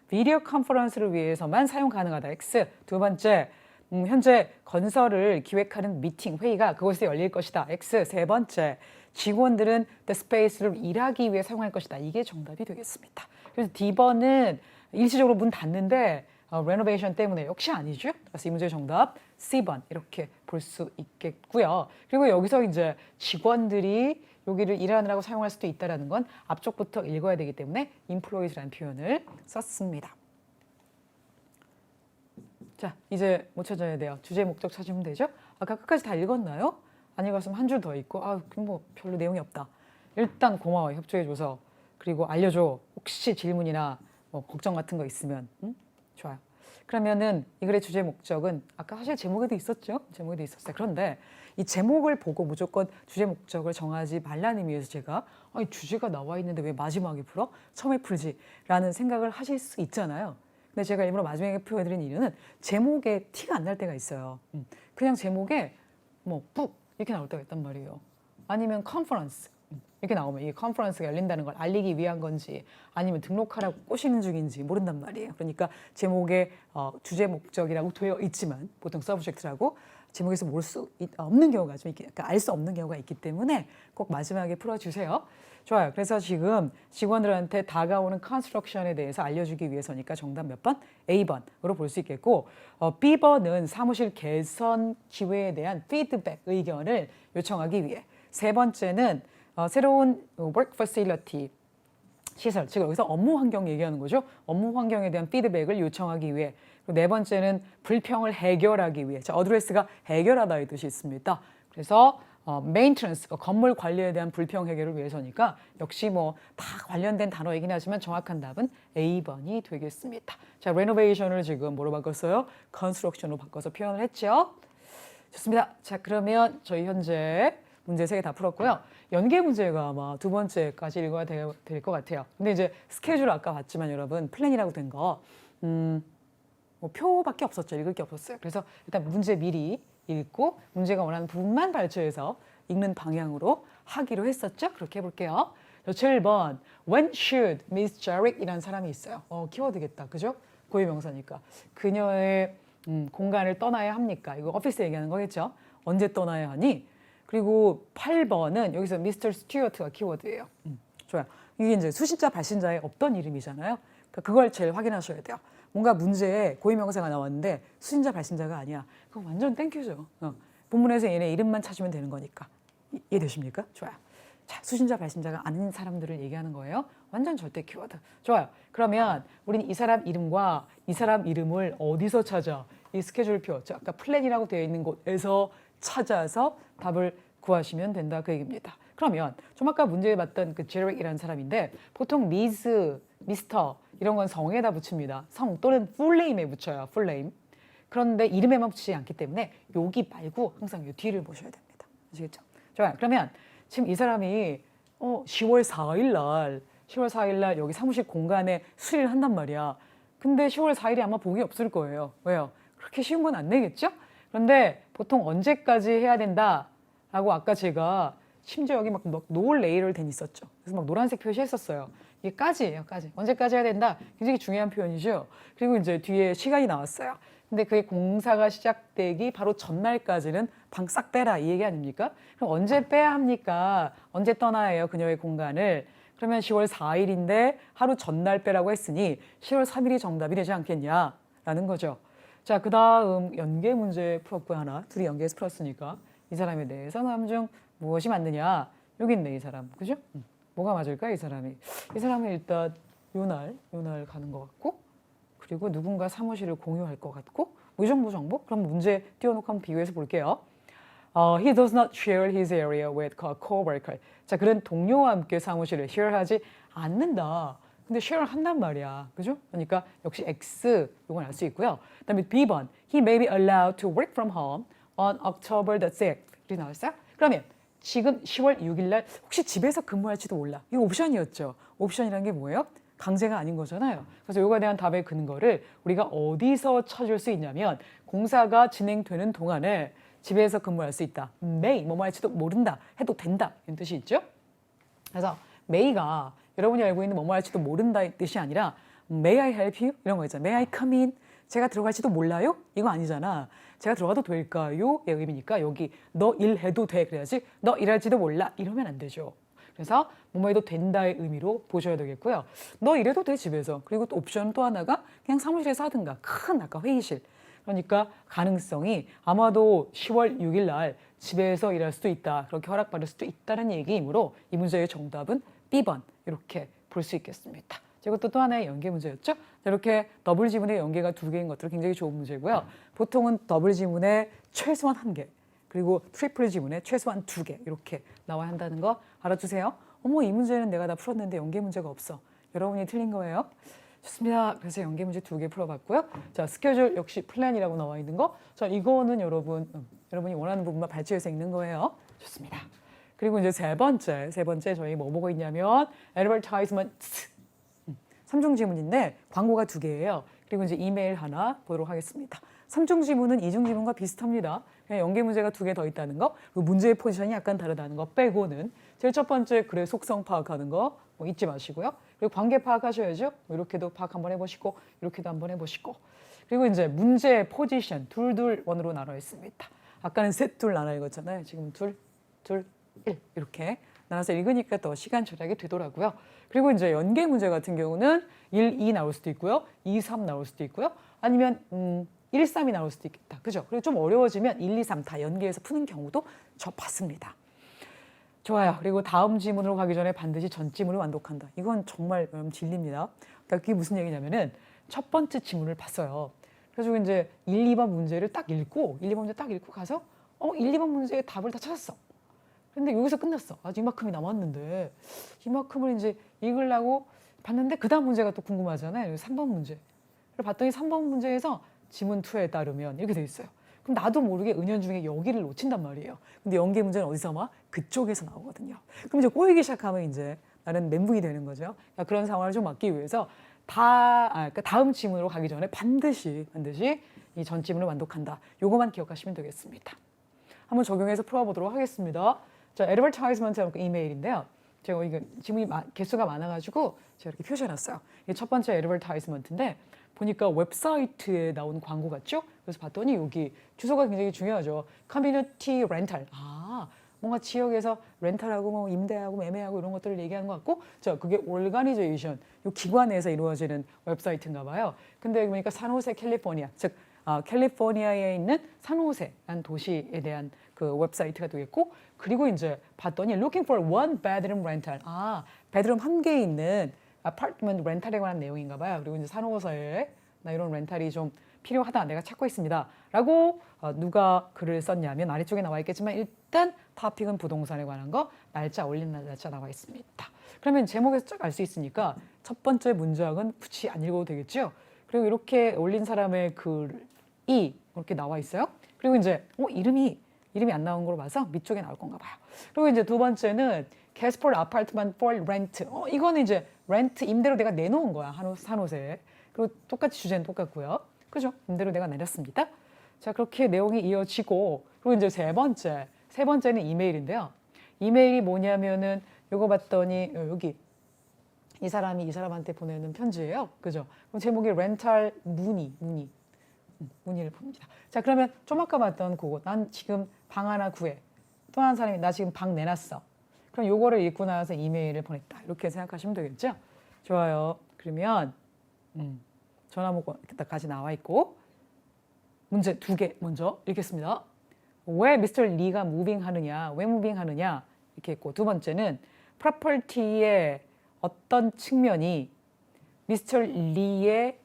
S1: 비디오 컨퍼런스를 위해서만 사용 가능하다. X. 두 번째, 현재 건설을 기획하는 미팅, 회의가 그곳에 열릴 것이다. X. 세 번째, 직원들은 the space를 일하기 위해 사용할 것이다. 이게 정답이 되겠습니다. 그래서 D번은 일시적으로 문 닫는데 레노베이션 때문에 역시 아니죠. 그래서 이 문제의 정답 C번 이렇게 볼 수 있겠고요. 그리고 여기서 이제 직원들이 여기를 일하느라고 사용할 수도 있다는 건 앞쪽부터 읽어야 되기 때문에 employees라는 표현을 썼습니다. 자, 이제 뭐 찾아야 돼요? 주제 목적 찾으면 되죠? 아까 끝까지 다 읽었나요? 안 읽었으면 한 줄 더 읽고 뭐 별로 내용이 없다. 일단 고마워 협조해줘서. 그리고 알려줘. 혹시 질문이나 뭐 걱정 같은 거 있으면. 좋아요. 그러면은 이 글의 주제 목적은 아까 사실 제목에도 있었죠? 제목에도 있었어요. 그런데 이 제목을 보고 무조건 주제 목적을 정하지 말라는 의미에서 제가 주제가 나와 있는데 왜 마지막에 풀어? 처음에 풀지? 라는 생각을 하실 수 있잖아요. 근데 제가 일부러 마지막에 표현해드린 이유는 제목에 티가 안 날 때가 있어요. 그냥 제목에 뭐 북 이렇게 나올 때가 있단 말이에요. 아니면 컨퍼런스 이렇게 나오면 이 컨퍼런스가 열린다는 걸 알리기 위한 건지 아니면 등록하라고 꼬시는 중인지 모른단 말이에요. 그러니까 제목에 주제 목적이라고 되어 있지만 보통 서브젝트라고 제목에서 모를 수 없는 경우가 좀 있기, 그러니까 알 수 없는 경우가 있기 때문에 꼭 마지막에 풀어주세요. 좋아요. 그래서 지금 직원들한테 다가오는 컨스트럭션에 대해서 알려주기 위해서니까 정답 몇 번? A번으로 볼 수 있겠고 B번은 사무실 개선 기회에 대한 피드백 의견을 요청하기 위해 세 번째는 새로운 work facility 시설, 즉 여기서 업무 환경 얘기하는 거죠. 업무 환경에 대한 피드백을 요청하기 위해. 그리고 네 번째는 불평을 해결하기 위해. 자, 어드레스가 해결하다의 뜻이 있습니다. 그래서 maintenance, 건물 관리에 대한 불평 해결을 위해서니까 역시 뭐 다 관련된 단어이긴 하지만 정확한 답은 A번이 되겠습니다. 자, renovation을 지금 뭐로 바꿨어요? construction으로 바꿔서 표현을 했죠. 좋습니다. 자, 그러면 저희 현재 문제 3개 다 풀었고요. 연계 문제가 아마 두 번째까지 읽어야 될 것 같아요. 근데 이제 스케줄 아까 봤지만 여러분 플랜이라고 된 거 뭐 표밖에 없었죠. 읽을 게 없었어요. 그래서 일단 문제 미리 읽고 문제가 원하는 부분만 발췌해서 읽는 방향으로 하기로 했었죠. 그렇게 해볼게요. 7번 When should Miss Jarrick 이라는 사람이 있어요. 키워드겠다. 그죠? 고유명사니까. 그녀의 공간을 떠나야 합니까? 이거 오피스 얘기하는 거겠죠? 언제 떠나야 하니? 그리고 8번은 여기서 미스터 스튜어트가 키워드예요. 좋아요. 이게 이제 수신자 발신자의 없던 이름이잖아요. 그러니까 그걸 제일 확인하셔야 돼요. 뭔가 문제에 고유명사가 나왔는데 수신자 발신자가 아니야. 그럼 완전 땡큐죠. 본문에서 얘네 이름만 찾으면 되는 거니까. 이해되십니까? 좋아요. 자, 수신자 발신자가 아닌 사람들을 얘기하는 거예요. 완전 절대 키워드. 좋아요. 그러면 우리는 이 사람 이름과 이 사람 이름을 어디서 찾아? 이 스케줄표, 아까 플랜이라고 되어 있는 곳에서 찾아서 답을 구하시면 된다 그 얘기입니다. 그러면 좀 아까 문제 봤던 그 제렉이라는 사람인데 보통 미스, 미스터 이런 건 성에다 붙입니다. 성 또는 풀네임에 붙여요. 풀네임. 그런데 이름에만 붙이지 않기 때문에 여기 말고 항상 이 뒤를 보셔야 됩니다. 아시겠죠? 좋아요. 그러면 지금 이 사람이 10월 4일 날 여기 사무실 공간에 수리를 한단 말이야. 근데 10월 4일이 아마 복이 없을 거예요. 왜요? 그렇게 쉬운 건 안 내겠죠? 그런데 보통 언제까지 해야 된다라고 아까 제가 심지어 여기 막 노을 레이를 댄 있었죠. 그래서 막 노란색 표시했었어요. 이게 까지예요, 까지. 언제까지 해야 된다? 굉장히 중요한 표현이죠. 그리고 이제 뒤에 시간이 나왔어요. 근데 그게 공사가 시작되기 바로 전날까지는 방 싹 빼라 이 얘기 아닙니까? 그럼 언제 빼야 합니까? 언제 떠나야 해요, 그녀의 공간을? 그러면 10월 4일인데 하루 전날 빼라고 했으니 10월 3일이 정답이 되지 않겠냐라는 거죠. 자, 그 다음 연계 문제 풀었고요, 하나. 둘이 연계해서 풀었으니까 이 사람에 대해서 다음 중 무엇이 맞느냐? 여기 있네, 이 사람. 그죠? 뭐가 맞을까, 이 사람이? 이 사람은 일단 요날 가는 것 같고, 그리고 누군가 사무실을 공유할 것 같고, 뭐 이 정도 정보? 그럼 문제 띄워놓고 한번 비교해서 볼게요. He does not share his area with a coworker. 자, 그런 동료와 함께 사무실을 share하지 않는다. 근데 share 한단 말이야. 그죠? 그러니까 역시 X, 이건 알 수 있고요. 그 다음에 B번, he may be allowed to work from home on October the 6th. 이렇게 나왔어요? 그러면 지금 10월 6일 날 혹시 집에서 근무할지도 몰라. 이거 옵션이었죠. 옵션이라는 게 뭐예요? 강제가 아닌 거잖아요. 그래서 이거에 대한 답의 근거를 우리가 어디서 찾을 수 있냐면 공사가 진행되는 동안에 집에서 근무할 수 있다. may, 뭐뭐 할지도 모른다. 해도 된다. 이런 뜻이 있죠. 그래서 may가 여러분이 알고 있는 뭐뭐 할지도 모른다 이 뜻이 아니라 may I help you? 이런 거 있잖아요. may I come in? 제가 들어갈지도 몰라요? 이거 아니잖아. 제가 들어가도 될까요? 의 의미니까 여기 너 일해도 돼. 그래야지 너 일할지도 몰라. 이러면 안 되죠. 그래서 뭐뭐 해도 된다의 의미로 보셔야 되겠고요. 너 일해도 돼 집에서. 그리고 또 옵션 또 하나가 그냥 사무실에서 하든가 큰 아까 회의실. 그러니까 가능성이 아마도 10월 6일 날 집에서 일할 수도 있다. 그렇게 허락받을 수도 있다는 얘기이므로 이 문제의 정답은 B번 이렇게 볼 수 있겠습니다. 이것도 또 하나의 연계 문제였죠. 이렇게 더블 지문의 연계가 두 개인 것들은 굉장히 좋은 문제고요. 보통은 더블 지문에 최소한 한 개, 그리고 트리플 지문에 최소한 두 개 이렇게 나와야 한다는 거 알아주세요. 어머, 이 문제는 내가 다 풀었는데 연계 문제가 없어. 여러분이 틀린 거예요. 좋습니다. 그래서 연계 문제 두 개 풀어봤고요. 자, 스케줄 역시 플랜이라고 나와 있는 거. 자, 이거는 여러분이 원하는 부분만 발췌해서 읽는 거예요. 좋습니다. 그리고 이제 세 번째 저희 뭐 보고 있냐면 advertisement. 3중 지문인데 광고가 두 개예요. 그리고 이제 이메일 하나 보도록 하겠습니다. 3중 지문은 2중 지문과 비슷합니다. 그냥 연계 문제가 두 개 더 있다는 거, 그리고 문제의 포지션이 약간 다르다는 거 빼고는 제일 첫 번째 글의 속성 파악하는 거 뭐 잊지 마시고요. 그리고 관계 파악하셔야죠. 뭐 이렇게도 파악 한번 해보시고 이렇게도 한번 해보시고 그리고 이제 문제의 포지션 둘 원으로 나눠 있습니다. 아까는 셋 둘 나눠 읽었잖아요. 지금 둘 1 이렇게 나눠서 읽으니까 더 시간 절약이 되더라고요. 그리고 이제 연계 문제 같은 경우는 1, 2 나올 수도 있고요. 2, 3 나올 수도 있고요. 아니면 1, 3이 나올 수도 있겠다. 그죠? 그리고 좀 어려워지면 1, 2, 3 다 연계해서 푸는 경우도 저 봤습니다. 좋아요. 그리고 다음 지문으로 가기 전에 반드시 전 지문을 완독한다. 이건 정말 진리입니다. 그러니까 그게 무슨 얘기냐면은 첫 번째 지문을 봤어요. 그래서 이제 1, 2번 문제를 딱 읽고 1, 2번 문제 딱 읽고 가서 1, 2번 문제의 답을 다 찾았어. 근데 여기서 끝났어. 아직 이만큼이 남았는데 이만큼을 이제 읽으려고 봤는데 그 다음 문제가 또 궁금하잖아요. 3번 문제. 그래서 봤더니 3번 문제에서 지문 2에 따르면 이렇게 돼 있어요. 그럼 나도 모르게 은연중에 여기를 놓친단 말이에요. 근데 연계 문제는 어디서 나? 그쪽에서 나오거든요. 그럼 이제 꼬이기 시작하면 이제 나는 멘붕이 되는 거죠. 그러니까 그런 상황을 좀 막기 위해서 그러니까 다음 지문으로 가기 전에 반드시 이 전 지문을 완독한다. 요거만 기억하시면 되겠습니다. 한번 적용해서 풀어보도록 하겠습니다. 자, advertisement하고 이메일인데요. 제가 이거 지문이 개수가 많아가지고 제가 이렇게 표시해놨어요. 이게 첫 번째 advertisement인데 보니까 웹사이트에 나온 광고 같죠? 그래서 봤더니 여기 주소가 굉장히 중요하죠. 커뮤니티 렌탈. 뭔가 지역에서 렌탈하고 뭐 임대하고 매매하고 이런 것들을 얘기하는 것 같고, 자, 그게 organization, 이 기관에서 이루어지는 웹사이트인가 봐요. 근데 보니까 산호세 캘리포니아, 즉 캘리포니아에 있는 산호세라는 도시에 대한 그 웹사이트가 되겠고, 그리고 이제 봤더니 looking for one bedroom rental. 베드룸 한 개 있는 아파트먼트 렌탈에 관한 내용인가 봐요. 그리고 이제 산호세에 나 이런 렌탈이 좀 필요하다. 내가 찾고 있습니다. 라고 누가 글을 썼냐면 아래쪽에 나와 있겠지만 일단 토픽은 부동산에 관한 거, 날짜 올린 날짜 나와 있습니다. 그러면 제목에서 쫙 알 수 있으니까 첫 번째 문장은 굳이 안 읽어도 되겠죠. 그리고 이렇게 올린 사람의 글이 이렇게 나와 있어요. 그리고 이제 이름이 안 나온 걸로 봐서 밑쪽에 나올 건가 봐요. 그리고 이제 두 번째는 캐스퍼 아파트먼트 for rent. 이거는 이제 렌트 임대로 내가 내놓은 거야. 한 옷에. 그리고 똑같이 주제는 똑같고요. 그죠? 임대로 내가 내렸습니다. 자, 그렇게 내용이 이어지고, 그리고 이제 세 번째는 이메일인데요. 이메일이 뭐냐면은 요거 봤더니 여기 이 사람이 이 사람한테 보내는 편지예요. 그죠? 그럼 제목이 렌탈 문의를 봅니다. 자, 그러면 좀 아까 봤던 그거, 난 지금 방 하나 구해. 또 한 사람이 나 지금 방 내놨어. 그럼 요거를 읽고 나서 이메일을 보냈다. 이렇게 생각하시면 되겠죠? 좋아요. 그러면 전화번호까지 나와 있고 문제 2개 먼저 읽겠습니다. 왜 미스터 리가 무빙하느냐? 왜 무빙하느냐? 이렇게 있고 두 번째는 프로퍼티의 어떤 측면이 미스터 리의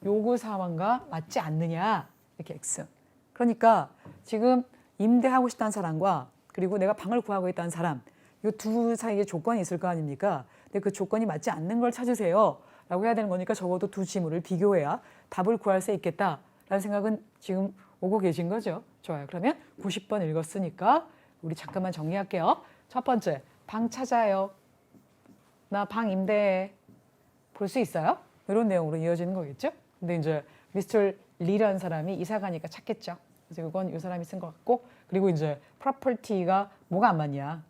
S1: 요구 사항과 맞지 않느냐? 이렇게 X. 그러니까 지금 임대하고 싶다는 사람과 그리고 내가 방을 구하고 있다는 사람, 이 두 사이에 조건이 있을 거 아닙니까? 근데 그 조건이 맞지 않는 걸 찾으세요. 라고 해야 되는 거니까 적어도 두 지문을 비교해야 답을 구할 수 있겠다라는 생각은 지금 오고 계신 거죠. 좋아요. 그러면 90번 읽었으니까 우리 잠깐만 정리할게요. 첫 번째, 방 찾아요. 나 방 임대해. 볼 수 있어요? 이런 내용으로 이어지는 거겠죠? 근데 이제 미스터 리라는 사람이 이사 가니까 찾겠죠. 그래서 이건 이 사람이 쓴 것 같고, 그리고 이제 프로퍼티가 뭐가 안 맞냐,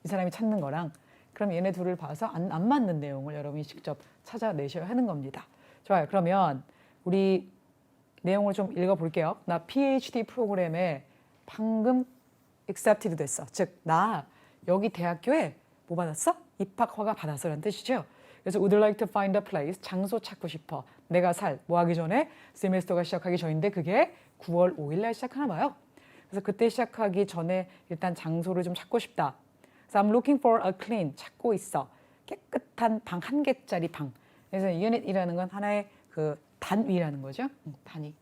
S1: 이 사람이 찾는 거랑. 그럼 얘네 둘을 봐서 안 맞는 내용을 여러분이 직접 찾아내셔야 하는 겁니다. 좋아요. 그러면 우리 내용을 좀 읽어볼게요. 나 PhD 프로그램에 방금 accepted 됐어. 즉, 나 여기 대학교에 뭐 받았어? 입학 허가 받았어라는 뜻이죠. 그래서 would like to find a place, 장소 찾고 싶어. 내가 뭐 하기 전에 세미스터가 시작하기 전인데 그게 9월 5일 날 시작하나 봐요. 그래서 그때 시작하기 전에 일단 장소를 좀 찾고 싶다. 그래서 I'm looking for a clean, 찾고 있어. 깨끗한 방 한 개짜리 방. 그래서 unit이라는 건 하나의 그 단위라는 거죠. 단위.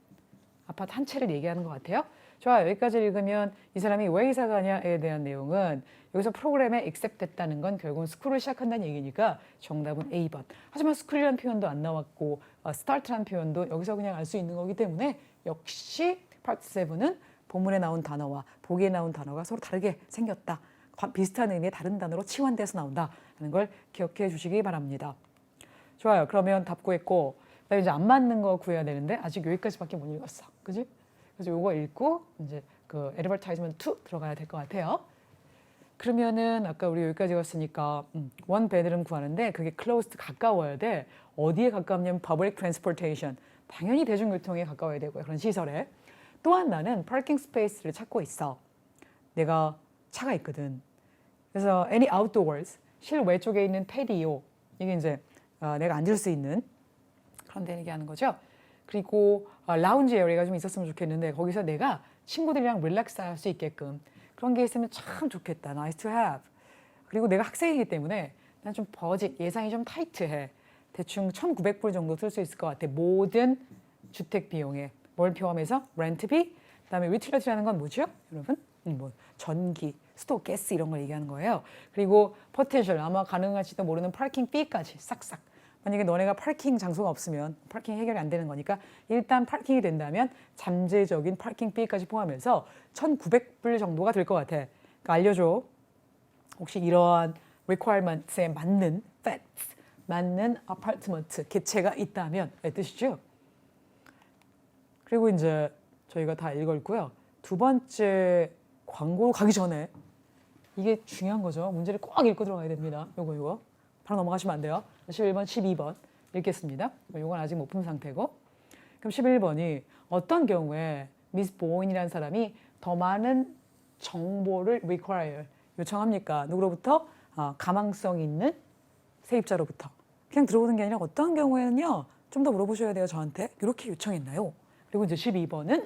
S1: 아파트 한 채를 얘기하는 것 같아요. 좋아요. 여기까지 읽으면 이 사람이 왜 이사 가냐에 대한 내용은 여기서 프로그램에 accept 됐다는 건 결국은 스쿨을 시작한다는 얘기니까 정답은 A번. 하지만 스쿨이라는 표현도 안 나왔고 start라는 표현도 여기서 그냥 알 수 있는 거기 때문에 역시 파트 7은 본문에 나온 단어와 보기에 나온 단어가 서로 다르게 생겼다. 비슷한 의미의 다른 단어로 치환돼서 나온다는 걸 기억해 주시기 바랍니다. 좋아요. 그러면 답 구했고 나 이제 안 맞는 거 구해야 되는데 아직 여기까지밖에 못 읽었어. 그지? 그래서 이거 읽고 이제 그 advertisement 2 들어가야 될 것 같아요. 그러면은 아까 우리 여기까지 갔으니까 원 베드룸 구하는데 그게 close 가까워야 돼. 어디에 가깝냐면 public transportation. 당연히 대중교통에 가까워야 되고요. 그런 시설에. 또한 나는 parking space를 찾고 있어. 내가 차가 있거든. 그래서 any outdoors, 실외 쪽에 있는 patio. 이게 이제 내가 앉을 수 있는 그런 데 얘기하는 거죠. 그리고 라운지 에리어가 좀 있었으면 좋겠는데 거기서 내가 친구들이랑 릴렉스 할 수 있게끔 그런 게 있으면 참 좋겠다. Nice to have. 그리고 내가 학생이기 때문에 난 좀 버짓, 예산이 좀 타이트해. 대충 1,900불 정도 쓸 수 있을 것 같아. 모든 주택 비용에 뭘 포함해서 렌트비, 그다음에 유틸리티라는 건 뭐죠, 여러분? 뭐 전기, 수도, 가스 이런 걸 얘기하는 거예요. 그리고 포텐셜, 아마 가능할지도 모르는 파킹 비까지 싹싹. 만약에 너네가 파킹 장소가 없으면 파킹 해결이 안 되는 거니까 일단 파킹이 된다면 잠재적인 파킹 비까지 포함해서 1,900불 정도가 될 것 같아. 그러니까 알려줘. 혹시 이러한 requirements에 맞는 facts, 맞는 아파트먼트 개체가 있다면 뜻이죠. 그리고 이제 저희가 다 읽었고요. 두 번째 광고로 가기 전에 이게 중요한 거죠. 문제를 꼭 읽고 들어가야 됩니다. 요거 바로 넘어가시면 안 돼요. 11번, 12번 읽겠습니다. 요건 아직 못 푼 상태고. 그럼 11번이 어떤 경우에 미스 보인이라는 사람이 더 많은 정보를 require, 요청합니까? 누구로부터? 가망성 있는 세입자로부터. 그냥 들어오는 게 아니라 어떤 경우에는요. 좀 더 물어보셔야 돼요. 저한테. 이렇게 요청했나요? 그리고 이제 12번은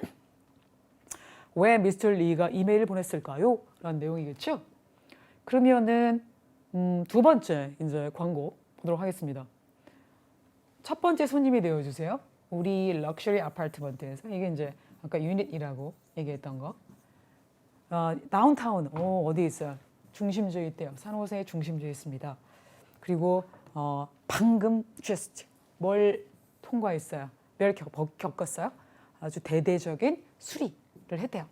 S1: 왜 미스터 리가 이메일을 보냈을까요? 라는 내용이겠죠. 그러면은 두 번째 이제 광고 보도록 하겠습니다. 첫 번째 손님이 되어주세요. 우리 럭셔리 아파트먼트에서 이게 이제 아까 유닛이라고 얘기했던 거. 다운타운 어디 있어요? 중심지에 있대요. 산호세의 중심지에 있습니다. 그리고 방금 just 뭘 통과했어요? 뭘 겪었어요? 아주 대대적인 수리를 했대요.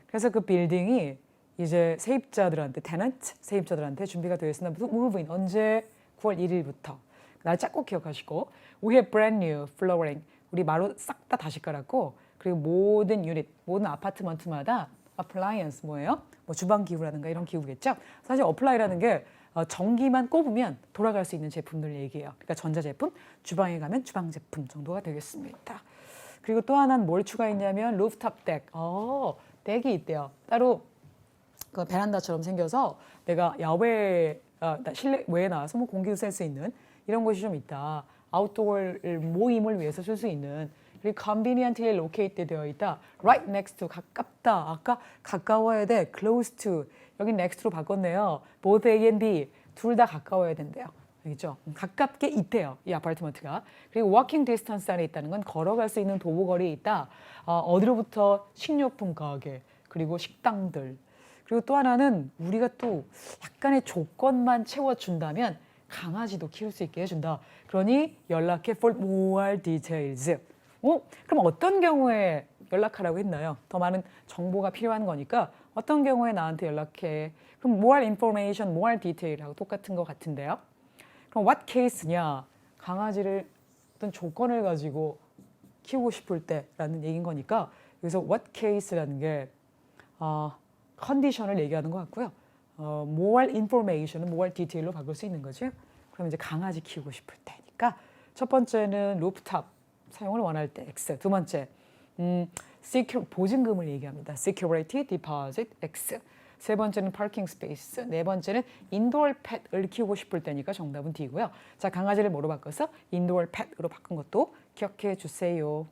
S1: 그래서 그 빌딩이 이제 세입자들한테 테넌트 세입자들한테 준비가 되어 있습니다. move in 언제? 9월 1일부터. 날짜 꼭 기억하시고 we have brand new flooring 우리 마루 싹 다 다시 깔았고 그리고 모든 유닛 모든 아파트먼트마다 appliance 뭐예요? 뭐 주방 기구라든가 이런 기구겠죠. 사실 어플라이라는 게 전기만 꼽으면 돌아갈 수 있는 제품들 얘기해요. 그러니까 전자제품, 주방에 가면 주방 제품 정도가 되겠습니다. 그리고 또 하나는 뭘 추가했냐면 루프탑 덱. 덱이 있대요. 따로 그 베란다처럼 생겨서 내가 야외 실내외에 나와서 뭐 공기를 쐴 수 있는 이런 곳이 좀 있다. 아웃도어 모임을 위해서 쓸 수 있는 그리고 conveniently located 되어 있다. right next to 가깝다. 아까 가까워야 돼. close to 여기 next로 바꿨네요. both A and B 둘 다 가까워야 된대요. 알겠죠? 가깝게 있대요. 이 아파트먼트가. 그리고 walking distance 안에 있다는 건 걸어갈 수 있는 도보거리에 있다. 어디로부터 식료품 가게 그리고 식당들 그리고 또 하나는 우리가 또 약간의 조건만 채워준다면 강아지도 키울 수 있게 해준다. 그러니 연락해 for more details. 그럼 어떤 경우에 연락하라고 했나요? 더 많은 정보가 필요한 거니까 어떤 경우에 나한테 연락해. 그럼 more information, more detail하고 똑같은 것 같은데요. 그럼 what case냐? 강아지를 어떤 조건을 가지고 키우고 싶을 때라는 얘기인 거니까 여기서 what case라는 게 컨디션을 얘기하는 것 같고요. more information은 more detail로 바꿀 수 있는 거죠. 그럼 이제 강아지 키우고 싶을 때니까 첫 번째는 루프탑 사용을 원할 때 X. 두 번째 보증금을 얘기합니다. security deposit X. 세 번째는 parking space. 네 번째는 indoor pet을 키우고 싶을 때니까 정답은 D고요. 자, 강아지를 뭐로 바꿔서 indoor pet으로 바꾼 것도 기억해 주세요.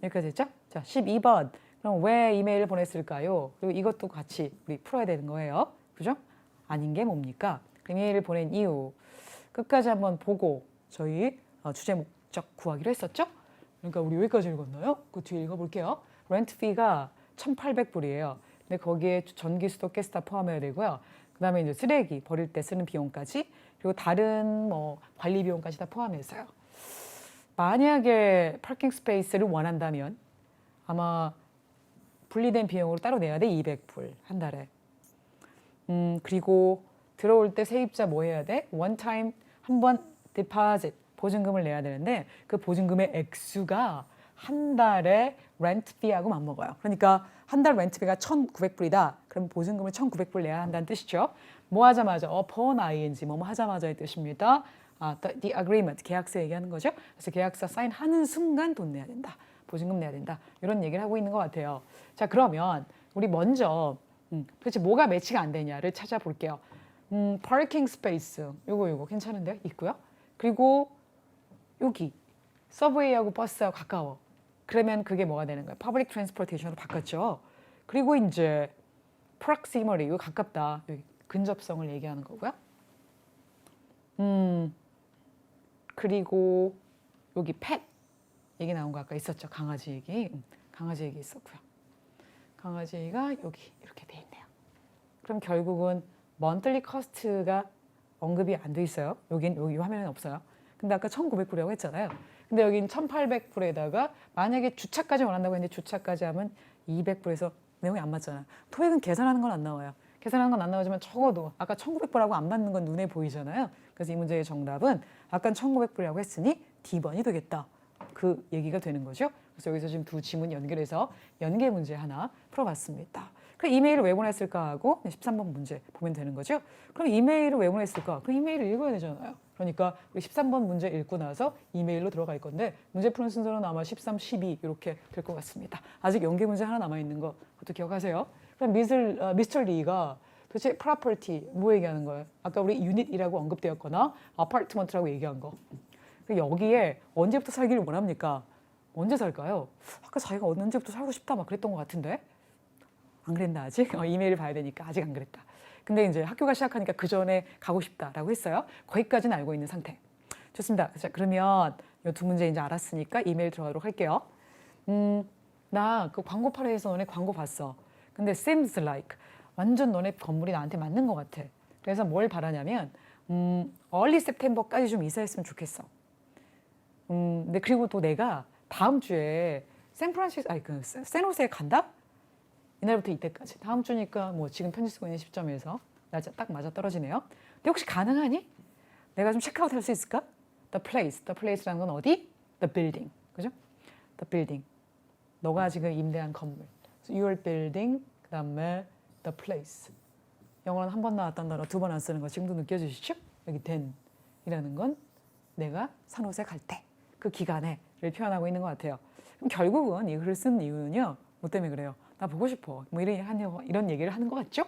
S1: 여기까지 됐죠? 자, 12번. 그럼 왜 이메일을 보냈을까요? 그리고 이것도 같이 우리 풀어야 되는 거예요. 그죠? 아닌 게 뭡니까? 이메일을 보낸 이유. 끝까지 한번 보고 저희 주제 목적 구하기로 했었죠? 그러니까 우리 여기까지 읽었나요? 그 뒤에 읽어볼게요. 렌트 피가 1,800불이에요. 근데 거기에 전기, 수도, 가스 다 포함해야 되고요. 그 다음에 이제 쓰레기 버릴 때 쓰는 비용까지 그리고 다른 뭐 관리 비용까지 다 포함해서요. 만약에 파킹 스페이스를 원한다면 아마 분리된 비용으로 따로 내야 돼. 200불 한 달에. 그리고 들어올 때 세입자 뭐 해야 돼? 원 타임 한 번 디파짓 보증금을 내야 되는데 그 보증금의 액수가 한 달에 렌트 피하고 맞먹어요. 그러니까 한 달 렌트 피가 1,900불이다. 그럼 보증금을 1,900불 내야 한다는 뜻이죠. 뭐 하자마자 upon ing 뭐뭐 하자마자의 뜻입니다. the agreement 계약서 얘기하는 거죠. 그래서 계약서 사인하는 순간 돈 내야 된다. 보증금 내야 된다. 이런 얘기를 하고 있는 것 같아요. 자, 그러면 우리 먼저 도대체 뭐가 매치가 안 되냐를 찾아볼게요. 파킹 스페이스 요거 괜찮은데요? 있고요. 그리고 여기 서브웨이하고 버스하고 가까워. 그러면 그게 뭐가 되는 거예요? 퍼블릭 트랜스포테이션으로 바꿨죠. 그리고 이제 proximity 이거 가깝다. 여기 근접성을 얘기하는 거고요. 그리고 여기 pet 얘기 나온 거 아까 있었죠. 강아지 얘기. 강아지 얘기 있었고요. 강아지 얘기가 여기 이렇게 돼 있네요. 그럼 결국은 monthly cost가 언급이 안 돼 있어요. 여기 화면에는 없어요. 근데 아까 1,900불이라고 했잖아요. 근데 여긴 1,800불에다가 만약에 주차까지 원한다고 했는데 주차까지 하면 200불에서 내용이 안 맞잖아요. 토익은 계산하는 건 안 나와요. 계산하는 건 안 나오지만 적어도 아까 1,900불하고 안 맞는 건 눈에 보이잖아요. 그래서 이 문제의 정답은 아까 1,900불이라고 했으니 D번이 되겠다. 그 얘기가 되는 거죠. 그래서 여기서 지금 두 지문 연결해서 연계 문제 하나 풀어봤습니다. 그럼 이메일을 왜 보냈을까 하고 13번 문제 보면 되는 거죠. 그럼 이메일을 왜 보냈을까? 그 이메일을 읽어야 되잖아요. 그러니까 우리 13번 문제 읽고 나서 이메일로 들어갈 건데 문제 푸는 순서는 아마 13, 12 이렇게 될 것 같습니다. 아직 연계 문제 하나 남아있는 거 그것도 기억하세요. 그럼 미스터 리가 도대체 property 뭐 얘기하는 거예요? 아까 우리 유닛이라고 언급되었거나 아파트먼트라고 얘기한 거. 여기에 언제부터 살기를 원합니까? 언제 살까요? 아까 자기가 언제부터 살고 싶다 막 그랬던 것 같은데 안 그랬나 아직? 이메일을 봐야 되니까 아직 안 그랬다. 근데 이제 학교가 시작하니까 그 전에 가고 싶다라고 했어요. 거기까지는 알고 있는 상태. 좋습니다. 자, 그러면 이 두 문제 이제 알았으니까 이메일 들어가도록 할게요. 나 그 광고파에서 너네 광고 봤어. 근데 seems like 완전 너네 건물이 나한테 맞는 것 같아. 그래서 뭘 바라냐면 early September까지 좀 이사했으면 좋겠어. 근데 그리고 또 내가 다음 주에 샌호세에 간다? 이날부터 이때까지. 다음 주니까 뭐 지금 편지 쓰고 있는 시점에서 날짜 딱 맞아 떨어지네요. 근데 혹시 가능하니? 내가 좀 체크아웃 할 수 있을까? The place라는 건 어디? The building. 그죠? The building. 너가 지금 임대한 건물. Your building, 그 다음에 the place. 영어는 한 번 나왔던 단어 두 번 안 쓰는 거 지금도 느껴지시죠? 여기 then이라는 건 내가 산호세 갈 때 그 기간에를 표현하고 있는 것 같아요. 그럼 결국은 이 글을 쓴 이유는요. 뭐 때문에 그래요? 나 보고 싶어. 뭐 이런 얘기를 하는 것 같죠?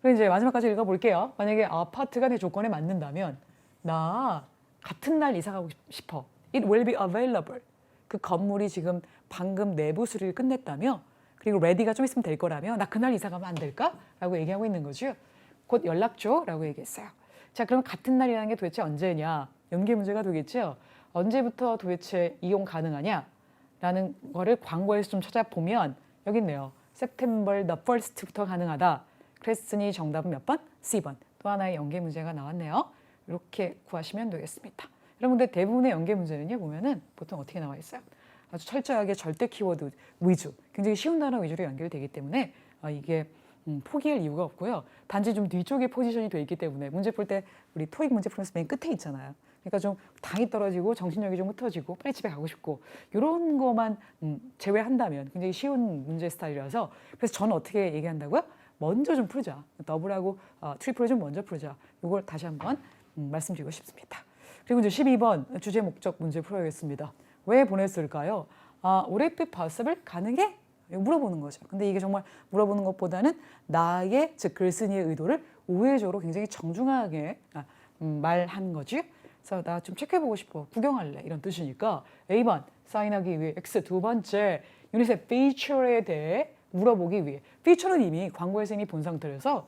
S1: 그럼 이제 마지막까지 읽어볼게요. 만약에 아파트가 내 조건에 맞는다면 나 같은 날 이사 가고 싶어. It will be available. 그 건물이 지금 방금 내부 수리를 끝냈다며 그리고 ready가 좀 있으면 될 거라며 나 그날 이사 가면 안 될까? 라고 얘기하고 있는 거죠. 곧 연락 줘 라고 얘기했어요. 자, 그럼 같은 날이라는 게 도대체 언제냐? 연계 문제가 되겠죠. 언제부터 도대체 이용 가능하냐? 라는 거를 광고에서 좀 찾아보면 여기 있네요. September the 1st부터 가능하다. 그랬으니 정답은 몇 번? C번. 또 하나의 연계 문제가 나왔네요. 이렇게 구하시면 되겠습니다. 여러분들 대부분의 연계 문제는요 보면은 보통 어떻게 나와 있어요? 아주 철저하게 절대 키워드 위주, 굉장히 쉬운 단어 위주로 연결되기 때문에 이게 포기할 이유가 없고요. 단지 좀 뒤쪽에 포지션이 돼 있기 때문에 문제 풀 때 우리 토익 문제 풀면서 맨 끝에 있잖아요. 그러니까 좀 당이 떨어지고 정신력이 좀 흩어지고 빨리 집에 가고 싶고 이런 것만 제외한다면 굉장히 쉬운 문제 스타일이라서 그래서 저는 어떻게 얘기한다고요? 먼저 좀 풀자. 더블하고 트리플을 좀 먼저 풀자. 이걸 다시 한번 말씀드리고 싶습니다. 그리고 이제 12번 주제 목적 문제 풀어야겠습니다. 왜 보냈을까요? would it be possible? 가능해? 물어보는 거죠. 근데 이게 정말 물어보는 것보다는 나의 즉 글쓴이의 의도를 우회적으로 굉장히 정중하게 말하는 거지. 그래서 나 좀 체크해보고 싶어. 구경할래. 이런 뜻이니까 A번 사인하기 위해 X 두 번째 유닛의 feature에 대해 물어보기 위해 feature는 이미 광고에서 이미 본 상태라서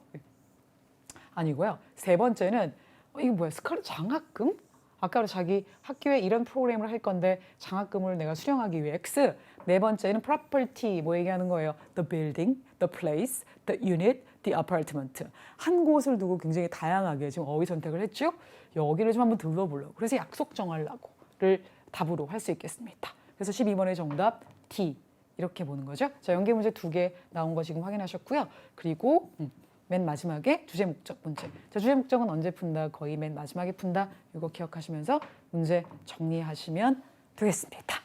S1: 아니고요. 세 번째는 이게 뭐야? 스칼렛 장학금? 아까 자기 학교에 이런 프로그램을 할 건데 장학금을 내가 수령하기 위해 X. 네 번째는 property 뭐 얘기하는 거예요? The building, the place, the unit, the apartment. 한 곳을 두고 굉장히 다양하게 지금 어휘 선택을 했죠. 여기를 좀 한번 둘러보려고. 그래서 약속 정하려고를 답으로 할 수 있겠습니다. 그래서 12번의 정답 D 이렇게 보는 거죠. 자, 연계 문제 2개 나온 거 지금 확인하셨고요. 그리고 맨 마지막에 주제 목적 문제. 자, 주제 목적은 언제 푼다? 거의 맨 마지막에 푼다. 이거 기억하시면서 문제 정리하시면 되겠습니다.